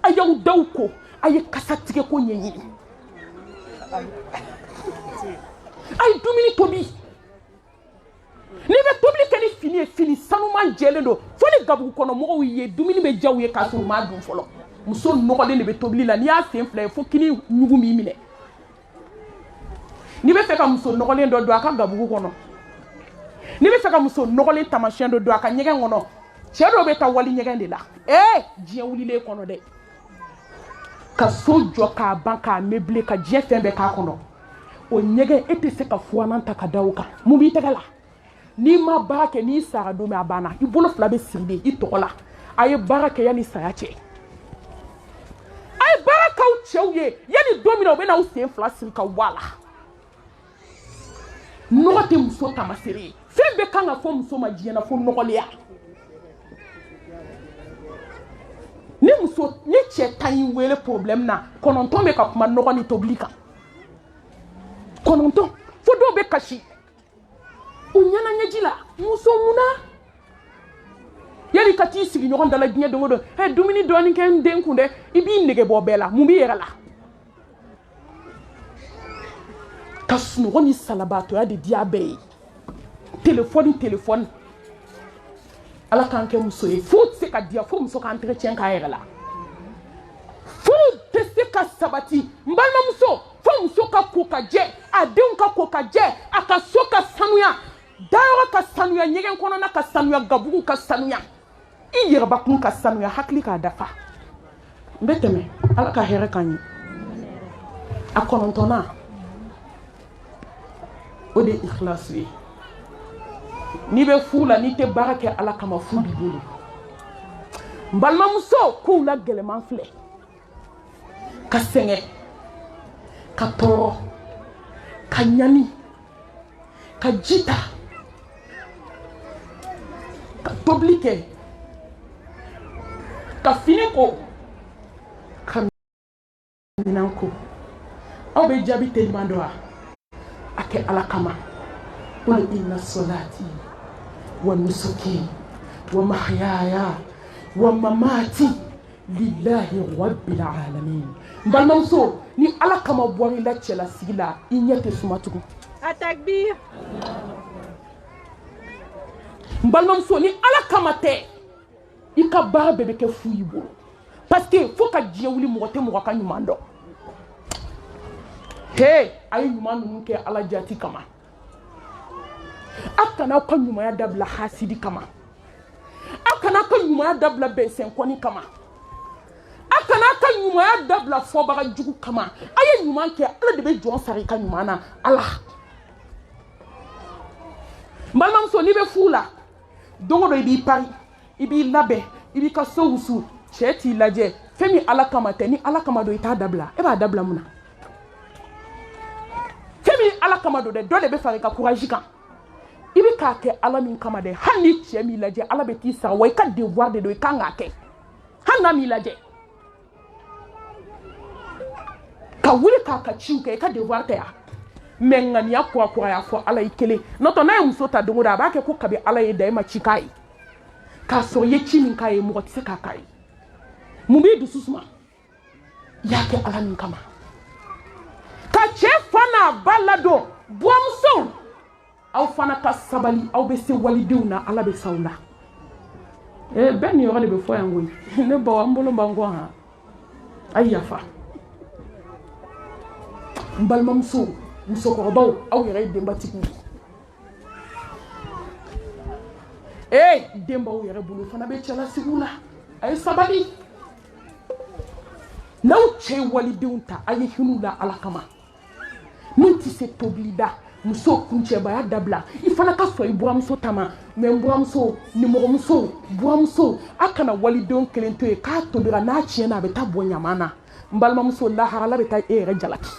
a y'aw daw ko a ye kasa tigɛ ko ɲɛɲini a ye dumuni tobi n'i bɛ tobili kɛ ni fini ye fini sanuman jɛlen don fo ni gabugu kɔnɔ mɔgɔw ye dumuni bɛ diya u ye k'a sɔrɔ u m'a dun fɔlɔ muso nɔgɔlen de bɛ tobili la n'i y'a sen fila ye fo kini ɲugu b'i minɛ n'i bɛ fɛ ka muso nɔgɔlen dɔ don a ka gabugu kɔnɔ n'i bɛ fɛ ka muso nɔgɔlen taamasiyɛn dɔ don a ka ɲɛgɛn kɔnɔ cɛ dɔw bɛ taa wali ɲɛgɛn de la diɲɛ wulilen kɔnɔ dɛ ka so jɔ k'a ban k'a meublé ka diɲɛ fɛn bɛɛ k'a kɔnɔ o ɲɛgɛn e tɛ se ka fuwanan ta ka da o kan mun b'i tɛgɛ la n'i ma baara kɛ n'i sara don min a banna i bolo fila bɛ siri de i tɔgɔ la a ye baara kɛ yanni saya cɛ a ye baara k'aw cɛw ye yanni don min na u bɛ n'aw sen fila siri ka bɔ a la nɔgɔ tɛ muso taamasere ye fɛn bɛɛ kan ka fɔ muso ma diɲɛ na fo nɔgɔlenya ni cɛ ta y'i wele problème na 9 bɛ ka kuma nɔgɔ ni tobili kan 9 fo dɔw bɛ kasi u ɲɛna ɲɛji la muso munna yanni ka t'i sigi ɲɔgɔn dala diɲɛ don o don dumuni dɔɔni kɛ n den kun dɛ i b'i nege bɔ bɛɛ la mun b'i yɛrɛ la ka sunɔgɔ ni salabaatoya de di a bɛɛ ye téléphone ala k'an kɛ muso ye fo tɛ se ka diya fo muso ka entretien k'a yɛrɛ la fo tɛ se ka sabati n balimamuso fo muso ka ko ka jɛ a denw ka ko ka jɛ a ka so ka sanuya dayɔrɔ ka sanuya ɲɛgɛn kɔnɔna ka sanuya gabugu ka sanuya i yɛrɛbakun ka sanuya hakili k'a dafa n bɛ tɛmɛ ala ka hɛrɛ k'an ye a 9nan o de ye ikhlasu ye n'i bɛ furu la n'i tɛ baara kɛ ala kama fu b'i bolo n balimamuso k'u la gɛlɛman filɛ ka sɛgɛn ka tɔɔrɔ ka ɲani ka ji ta ka tobili kɛ ka fini ko ka minan ko aw bɛ jaabi teliman dɔ wa a kɛ ala kama qul inna salati wa nusuki wa mahyaya wa mamati lillahi rabbil alamin n balimamuso ni ala kama bɔra i la cɛlasigi la i ɲɛ tɛ suma tugun a takbir n balimamuso ni ala kama tɛ i ka baara bɛɛ bɛ kɛ fu y'i bolo parce que fo ka diɲɛ wuli mɔgɔ tɛ mɔgɔ ka ɲuman dɔn a ye ɲuman ninnu kɛ ala jati kama a kana aw ka ɲumanya dabila hasidi kama a kana aw ka ɲumanya dabila bɛnsɛnkɔni kama a kana aw ka ɲumanya dabila fɔbaga jugu kama a ye ɲuman kɛ ala de bɛ jɔn sara i ka ɲuman na ala n balimamuso n'i bɛ furu la don o don i b'i pari i b'i labɛn i b'i ka so wusu cɛ t'i lajɛ fɛn min ala kama tɛ ni ala kama don i t'a dabila e b'a dabila mun na fɛn min ala kama don dɛ dɔ de bɛ fara i ka courage kan i bɛ k'a kɛ ala min kama dɛ hali ni cɛ m'i lajɛ ala bɛ t'i sara wa i ka devoir de don i kan k'a kɛ hali n'a m'i lajɛ ka wuli k'a ka ciw kɛ i ka devoir tɛ yan mais ŋaniya kurakura y'a fɔ ala ye kelen n'o tɛ n'a ye muso ta don o don a b'a kɛ ko kabi ala ye da e ma ci k'a ye k'a sɔrɔ i ye ci min k'a ye mɔgɔ tɛ se k'a k'a ye mun b'i dusu suma i y'a kɛ ala min kama ka cɛ fa n'a ba ladon buwamuso aw fana ka sabali aw bɛ se walidenw na ala bɛ s'aw la bɛɛ nin yɔrɔ de bɛ fɔ yan koyi ne baw an bolo b'an kɔ han a ye yafa n balimamuso musokɔrɔbaw aw yɛrɛ ye denbatigiw denbaw yɛrɛ bolo fana bɛ cɛlasigiw la a ye sabali n'aw cɛ ye walidenw ta a ye hin'u la ala kama min tɛ se tobili da muso kuncɛ baya dabila I fana ka sɔn I buramuso tama mais buramuso nimɔgɔmuso buramuso a kana walidenw kelen to ye k'a tobira n'a tiɲɛna a bɛ taa bɔ ɲaman na n balimamuso laharala bɛ taa e yɛrɛ jalaki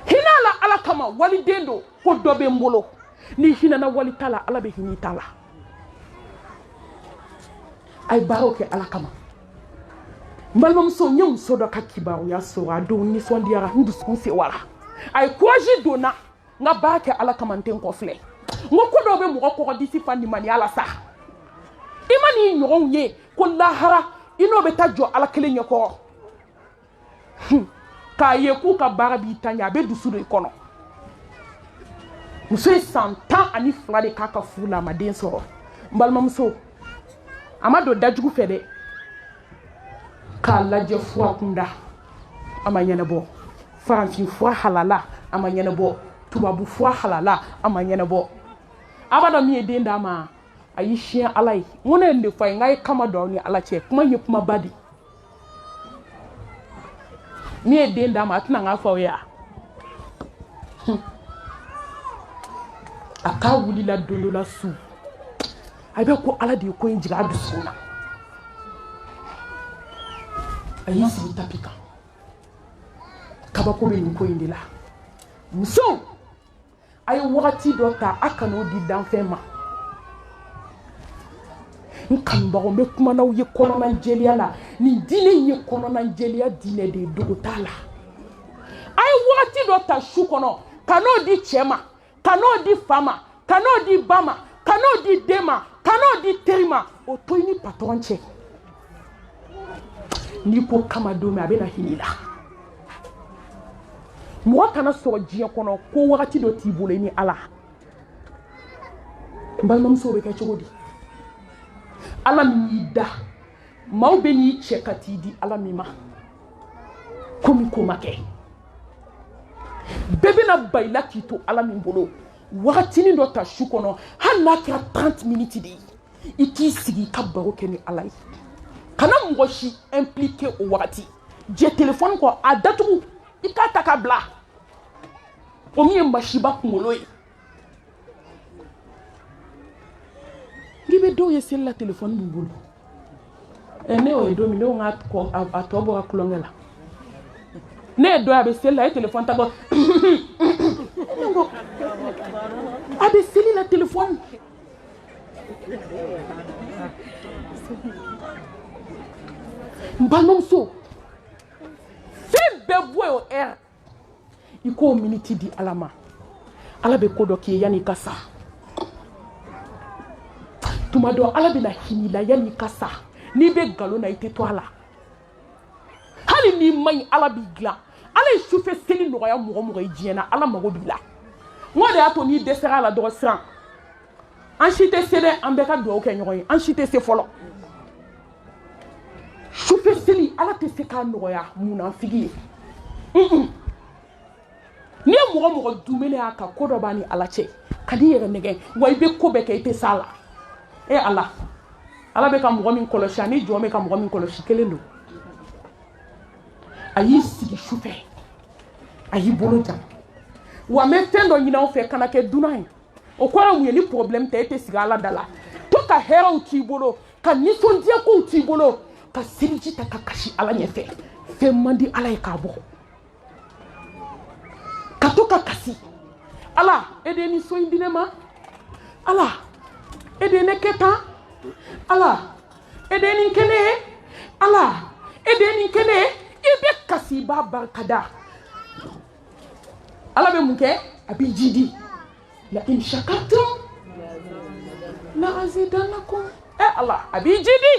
hinɛ la Ala kama waliden do ko dɔ bɛ n bolo ni hinɛna wali t'a la Ala bɛ hinɛ I ta la a ye baaraw kɛ Ala kama n balimamuso n ye muso dɔ ka kibaruya sɔrɔ a don nisɔndiyara n dusukun sewara a ye courage donna n ka baara kɛ Ala kama n tɛ n kɔfilɛ n ko ko dɔw bɛ mɔgɔ kɔgɔdisi fa nimaniya la sa I ma n'i ɲɔgɔnw ye ko lahara I n'o bɛ taa jɔ Ala kelen ɲɛkɔrɔ k'a ye k'u ka baara b'i ta ɲɛ a bɛ dusu don I kɔnɔ muso ye san 12 de k'a ka furu la a ma den sɔrɔ n balimamuso a ma don dajugu fɛ dɛ k'a lajɛ fura kunda a ma ɲɛnabɔ farafin fura halala a ma ɲɛnabɔ tubabu fura halala a ma ɲɛnabɔ a b'a dɔn min ye den d'a ma a y'i siɲɛ Ala ye n ko ne ye nin de fɔ a ye n k'a ye kama don aw ni Ala cɛ kuma in ye kumaba de min ye den d'a ma a tɛna n k'a fɔ aw ye a k'a wulila don dɔ la su a bɛ ko Ala de ye ko in jigin a dusukun na a y'i sigi tapi kan kabako bɛ nin ko in de la muso a ye wagati dɔ ta a kan'o di danfɛn ma n kanubagaw n bɛ kuma n'aw ye kɔnɔna jɛlenya la nin diinɛ in ye kɔnɔna jɛlenya diinɛ de ye dogo t'a la a ye wagati dɔ ta su kɔnɔ ka n'o di cɛ ma ka n'o di fa ma ka n'o di ba ma ka n'o di den ma ka n'o di teri ma o to I ni patɔrɔn cɛ n'i ko kama don min a bɛ na hinɛ I la mɔgɔ kana sɔrɔ diɲɛ kɔnɔ ko wagati dɔ t'i bolo I ni Ala n balimamuso bɛ kɛ cogo di Ala min y'i da maaw bɛ n'i cɛ ka t'i di Ala min ma komi ko ma kɛ bɛɛ bɛna ba I la k'i to Ala min bolo wagatinin dɔ ta su kɔnɔ hali n'a kɛra 30 minutes de ye I k'i sigi I ka baro kɛ ni Ala ye kana mɔgɔ si impliqué o wagati jɛ téléphone kɔ a datugu I k'a ta ka bila o min ye masiba kunkolo ye n'i bɛ dɔw ye seli la téléphone b'u bolo ne y'o ye don min ne ko a tɔ bɔra kulonkɛ la ne ye dɔ ye a bɛ seli la a ye téléphone ta bɔ a bɛ seli la téléphone n balimamuso fɛn bɛɛ bɔ yen o heure I k'o minute di Ala ma Ala bɛ ko dɔ k'i ye yanni I ka sa tuma dɔ Ala bɛ na hinɛ I la yanni I ka sa n'i bɛ nkalon na I tɛ to a la hali n'i ma ɲi Ala b'i dilan Ala ye sufɛ seli nɔgɔya mɔgɔ mɔgɔ ye diɲɛ na Ala mago b'i la n ko de y'a to n'i dɛsɛra a la dɔrɔn siran an si tɛ se dɛ an bɛɛ ka dugawu kɛ ɲɔgɔn ye an si tɛ se fɔlɔ sufɛ seli Ala tɛ se k'a nɔgɔya munafigi ye n'i ye mɔgɔ mɔgɔ dumuni y'a kan ko dɔ b'a ni Ala cɛ ka n'i yɛrɛ nɛgɛ wa I bɛ ko bɛɛ kɛ I tɛ s'a la Ala bɛ ka mɔgɔ min kɔlɔsi ani jɔn bɛ ka mɔgɔ min kɔlɔsi kelen don a y'i sigi sufɛ a y'i bolo jan wa n bɛ fɛn dɔ ɲini aw fɛ kana kɛ dunan ye o kɔrɔ mun ye ni problème tɛ e tɛ sigi Ala da la to ka hɛrɛw t'i bolo ka nisɔndiyakow t'i bolo ka seliji ta ka kasi Ala ɲɛfɛ fɛn man di Ala ye k'a bɔ ka to ka kasi Ala e de ye nin so in di ne ma Ala e de ye ne kɛ tan Ala e de ye nin kɛ ne ye Ala e de ye nin kɛ ne ye I bɛ kasi I b'a barikada Ala bɛ mun kɛ a b'i jidi la in shakartum la azidannakum Ala a b'i jidi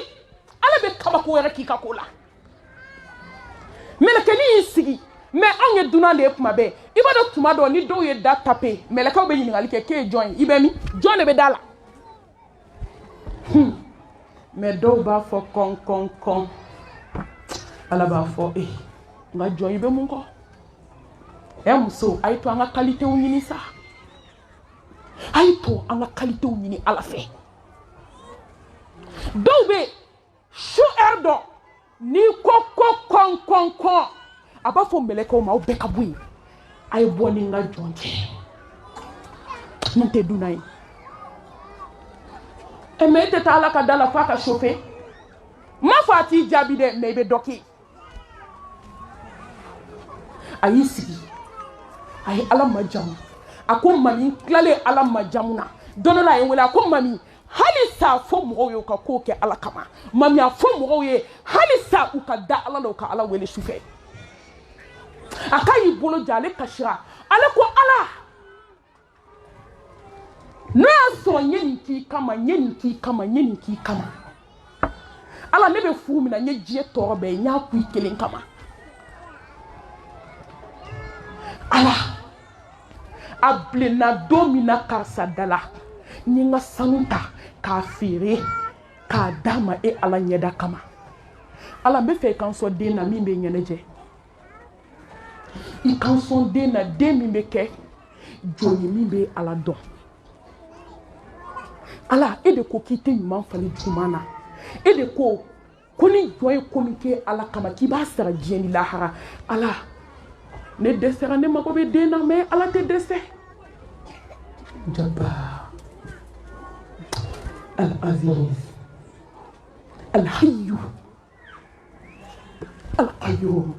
Ala bɛ kabako wɛrɛ k'i ka ko la mɛlɛkɛnin y'i sigi mais anw ye dunan de ye tuma bɛɛ I b'a dɔn tuma dɔ ni dɔw ye da tape mɛlɛkɛw bɛ ɲininkali kɛ k'e ye jɔn ye I bɛ min jɔn de bɛ da la mais dɔw b'a fɔ kɔn Ala b'a fɔ n ka jɔn I bɛ mun kɔ muso a ye to an ka qualitéw ɲini sa a ye to an ka qualitéw ɲini Ala fɛ dɔw bɛ su heure dɔ n'i ko ko kɔn a b'a fɔ mɛlɛkɛw ma aw bɛɛ ka bɔ yen ay boni nga jonte nte dunay e me te tala ka dala fa ka chauffer ma fati jabi de me be doki ayi sigi ay ala majamu ako mami klale ala majamuna dono la en wala ko mami halisa fo mo yo ka ko ke ala kama mami a fo mo ye halisa u ka da ala lo ka ala wele shufe akayi bolo jale kashira ala ko ala na so nyeni ki kama ala ne be fu mi na nye jie toro be nya ku kelen kama ala ablena domina karsa dala nyinga sanuta ka fere ka dama e ala nyeda kama ala be fe kan so de na mi be nyeneje i kan so de na de mi be ke joni mi be ala don ala e de ko kite nyuma fali jumana e de ko koni joye komike ala kama ki ba sara jeni lahara ala ne desera ne mako be de na me ala te dese jabbar al-aziz al-hayy al-qayyum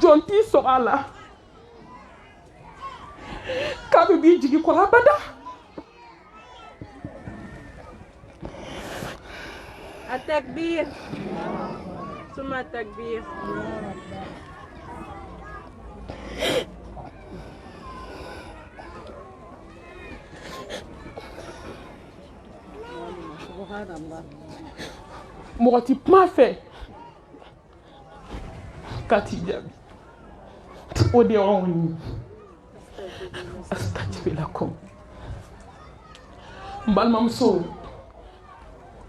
jonti so ala kabe bi jigi ko abada التكبير ثم التكبير سبحان الله مغتي ما في كاتي جابي ودعوني استجب لكم بالممسو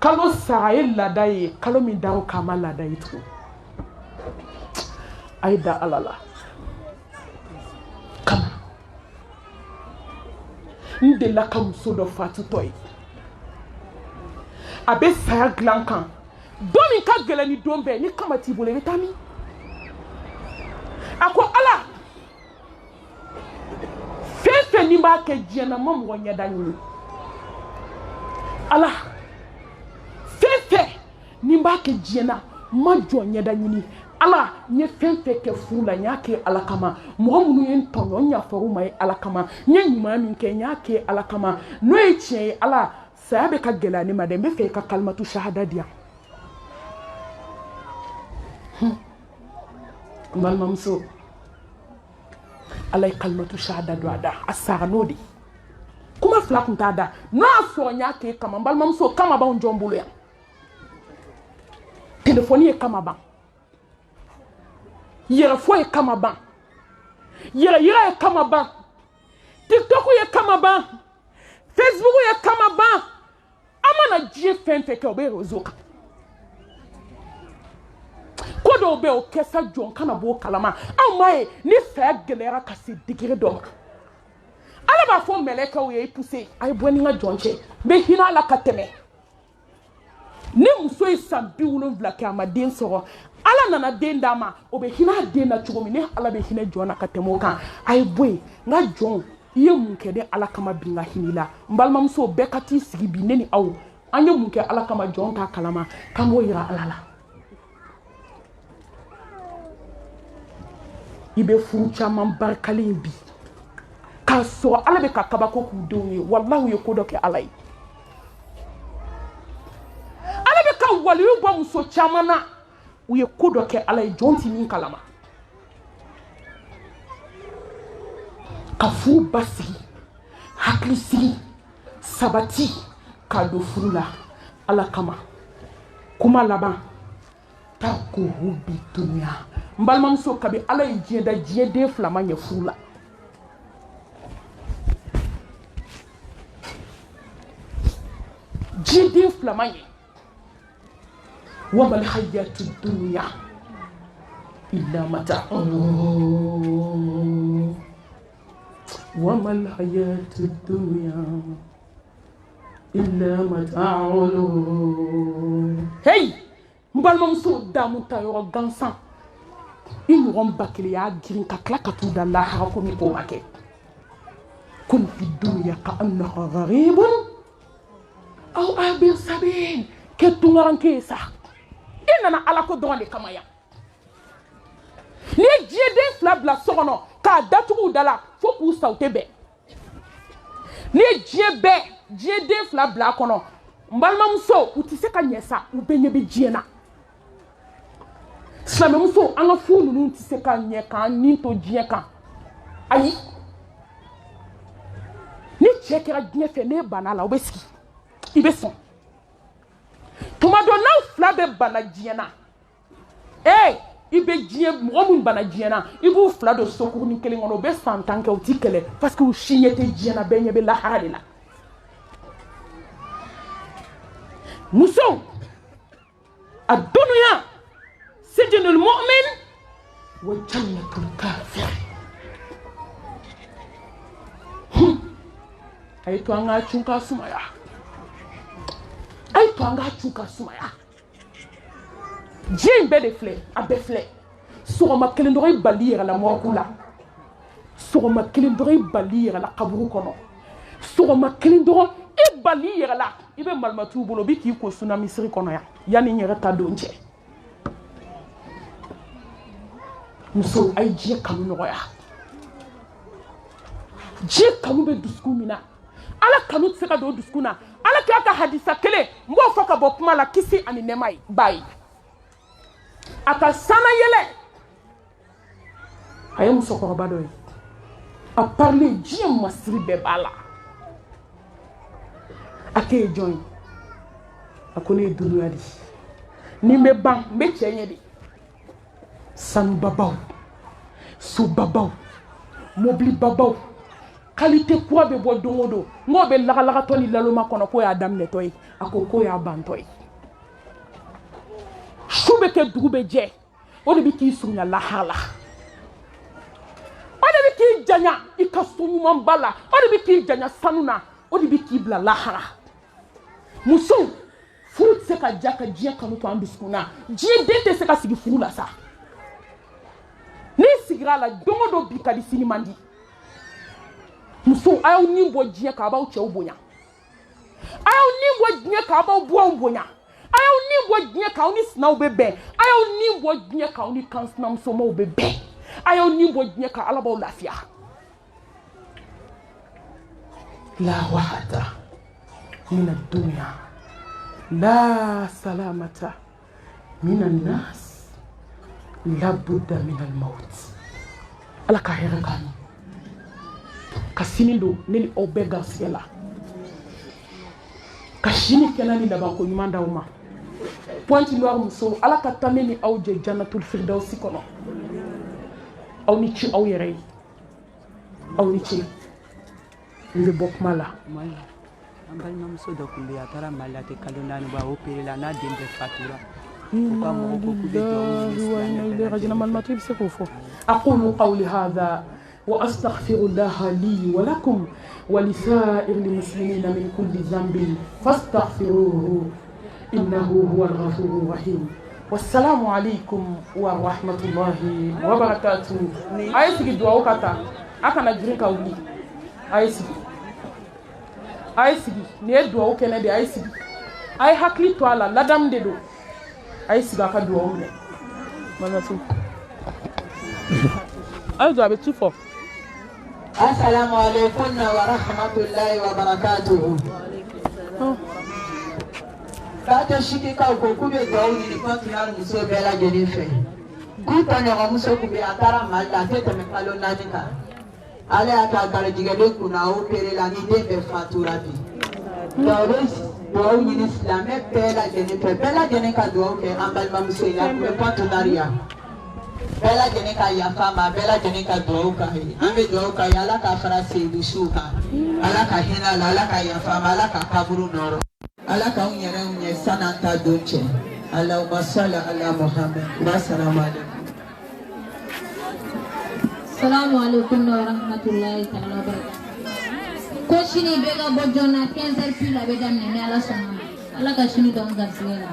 kalo saraye ladaye kalo min dawo kama ladaye tu aida alala kama nde la kamuso do fatu toy abe saya glankan doni ka gele ni dombe ni kama tibule betami ako ala fefe ni ba ke jena mom wonya danyu ala nimba ke jiena ma jonye da nyini ala nye fenfe ke fula nyake ala kama mo munu yen tonyo nya faru mai ala kama nye nyuma min ke nyake ala kama no eche ala sabe ka gela ni madembe fe ka kalmatu shahada dia mal mamso ala kalmatu shahada do ada asara nodi kuma flakunta da no so nyake kama mal mamso kama ba njombulo ya téléphone est comme avant. Hier fois est comme avant. Hier est comme avant. TikTok est comme avant. Facebook est comme avant. Amana Dieu fait que obé réseau. Kodo obé o kessa jon kana bo kalama. Amaye ni fait gelera kasi digire donc. Ala ba fo meleka o ye pousser. Ay boni nga jonche. Be hina la kateme. Ne muso yi sambi wolonvila kɛ a ma den sɔrɔ ala nana den d'a ma o bɛ hinɛ den na cogo min ne ala bɛ hinɛ jɔn na ka tɛmɛ o kan a ye bɔ yen n ka jɔn i ye mun kɛ ne ala kama bi n ka hinɛ la n balimamuso bɛɛ ka t'i sigi bi ne ni aw an ye mun kɛ ala kama jɔn t'a kalama k'an b'o yira ala la i bɛ furu caman barikalen bi k'a sɔrɔ ala bɛ ka kabako k'u denw ye walahi u ye ko dɔ kɛ ala ye. waliyu bɔ muso caman na u ye ko dɔ kɛ ala ye jɔn ti min kalama ka furu basigi hakili sigi sabati ka don furu la ala kama kuma laban takuhu bi dunya n balimamuso kabi ala ye diɲɛ da diɲɛ den fila ma ɲɛ furu la diɲɛ den fila ma ɲɛ وما الحياة الدنيا إلا متاع وما الحياة الدنيا إلا متاع هي مبالمم سو دامو تايو غانسان in ron bakiliya girin ka kla ka tu da lahara ko mi ko make kun fi dunya ka annaha gharibun aw abir sabil ke tungaran ke sa inana ala ko don de kamaya ni jede flabla sokono ka datugu dala fo ku saute be ni jede flabla kono mbalma muso uti se ka nyesa u benye be jiena Slame muso anga fu nunu ti se ka nye kan ni to jie kan ayi ni chekera jie fe ne banala obeski ibeson tomado na flabe bana jiena ibe jie mo mun bana jiena ibu flado sokuru ni kele ngono be santanke o tikele parce que o chinyete jiena benye be la harala muso adunya سجن المؤمن وجنة الكافر أي توانغا تشوكا سمايا أي توانغا تشوكا سمايا جين بدي فلي أبي فلي سوغ ما كلندوري بالير على موكولا سوغ ما كلندوري بالير على قبرو كونو سوغ ما كلندوري بالير على إبه مالماتو بولو بيكي يكو سونامي سري كونو يا يعني نيرتا دونجي muso ay je kanu noya je kanu be duskumina ala kanu tseka do duskuna ala ka hadisa kele mbo foka bo kuma la kisi ani nemai bai ata sana yele ay muso ko bado a parler je masri be bala ake join akone dunya di ni me ban me chenye di San babaw, sou babaw, mobli babaw, qualité quoi be bo dongodo, ngo be laga toni laloma kono ko ya dam netoy, ako ko ya bantoy. Shube ke dugube je, o de bi ki sunya la hala. O de bi ki janya ikasunu mambala, o de bi ki janya sanuna, o de bi ki bla la hala. Muso, furu se ka jaka je kanu to ambiskuna, je dente se ka sigi furu la sa. Ni sigira la dongo bi kadi sini mandi muso ayo ni bo jie ka ba o che obonya ayo ni bo jie ka ba o bo obonya ayo ni bo jie ka oni sna obebe ayo ni bo jie ka oni kansna mso mo obebe ayo ni bo jie ka alaba o lafia la wahada min ad-dunya la salamata min an-nas labudda min al-maut ala ka hera kan kasinindo neli obega siela kashini kenani daba ko nyumanda uma pointi lo muso ala ka taneni awje jannatul firdausi kono aw ni ci aw yere aw ni ci nde bok mala ambal mam so do kumbe atara malate kalonani ba opere la na dembe fatura أقول قولي هذا وأستغفر الله لي ولكم ولسائر المسلمين من كل ذنب فاستغفروه إنه هو الغفور الرحيم والسلام عليكم ورحمة الله وبركاته. أيسك دعوة كتا أكنا جريكا ولي أيسك ندعوة كندي أيسك أي حكلي توالا لدم ددو أيسك أكدعوة ولي ماذا أيضا بتشوفه. السلام عليكم ورحمة الله وبركاته. Kato shiki ka ukukube gauni ni kwa kila muso bela jenife. Kuta nyonga muso kube atara malda tete mekalo nanika. Ale akagare jigebe kuna upere la nidembe faturabi. Dawes gauni ni islame bela jenife. Bela jenika duoke ambal mamuso ila kube kwa tunaria. Bela jenika ya fama, bela jenika duoka hii. Ambe duoka ya alaka farasi idushuka. Alaka hina, alaka ya fama, alaka kaburu noro. Alaka unye sana anta donche. Allahumma salli ala Muhammad. Wassalamu alaikum. Assalamu alaikum wa rahmatullahi ta'ala wa barakatuh. Ko shini bega bojona 15 pila bega nene ala sama. Ala ka shini don garsiela.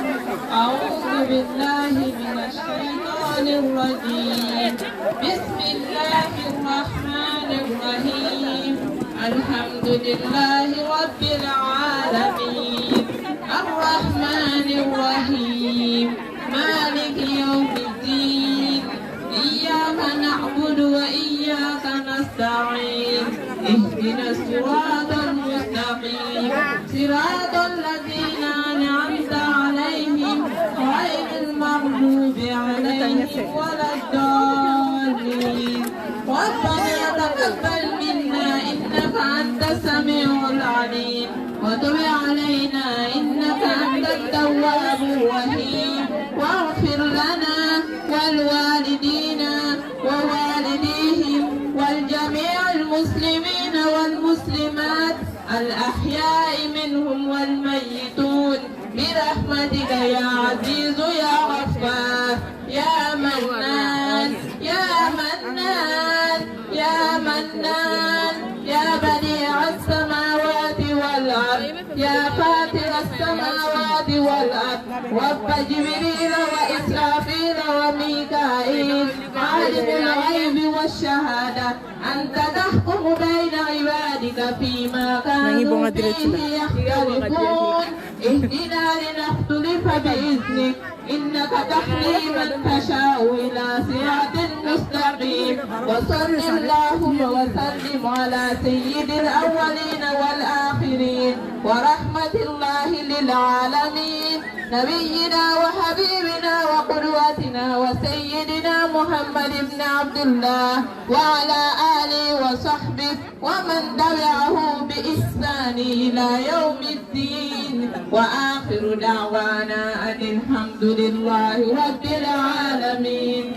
أعوذ بالله من الشيطان الرجيم بسم الله الرحمن الرحيم الحمد لله رب العالمين الرحمن الرحيم مالك يوم الدين إياك نعبد وإياك نستعين اهدنا الصراط المستقيم صراط الذين أنعمت عليهم غير المغضوب عليهم ولا الضالين ربنا تقبل منا إنك أنت السميع العليم وتب علينا إنك أنت التواب الرحيم واغفر لنا ولوالدينا ووالديهم والجميع المسلمين والمسلمات الأحياء منهم والميتون برحمتك يا عزيز يا غفار يا منان يا منان يا منان يا بديع السماوات والأرض يا فاطر السماوات والأرض رب جبريل وإسرافيل وميكائيل عالم الغيب والشهادة أنت تحكم بين عبادك فيما كانوا فيه يختلفون اهدنا لنختلف بإذنك إنك تهدي من تشاء إلى صراط مستقيم وصل اللهم وسلم على سيد الأولين والآخرين ورحمة الله للعالمين نبينا وحبيبنا وقدوتنا وسيدنا محمد بن عبد الله وعلى آله وصحبه ومن تبعه بإحسان إلى يوم الدين وآخر دعوانا أن الحمد لله رب العالمين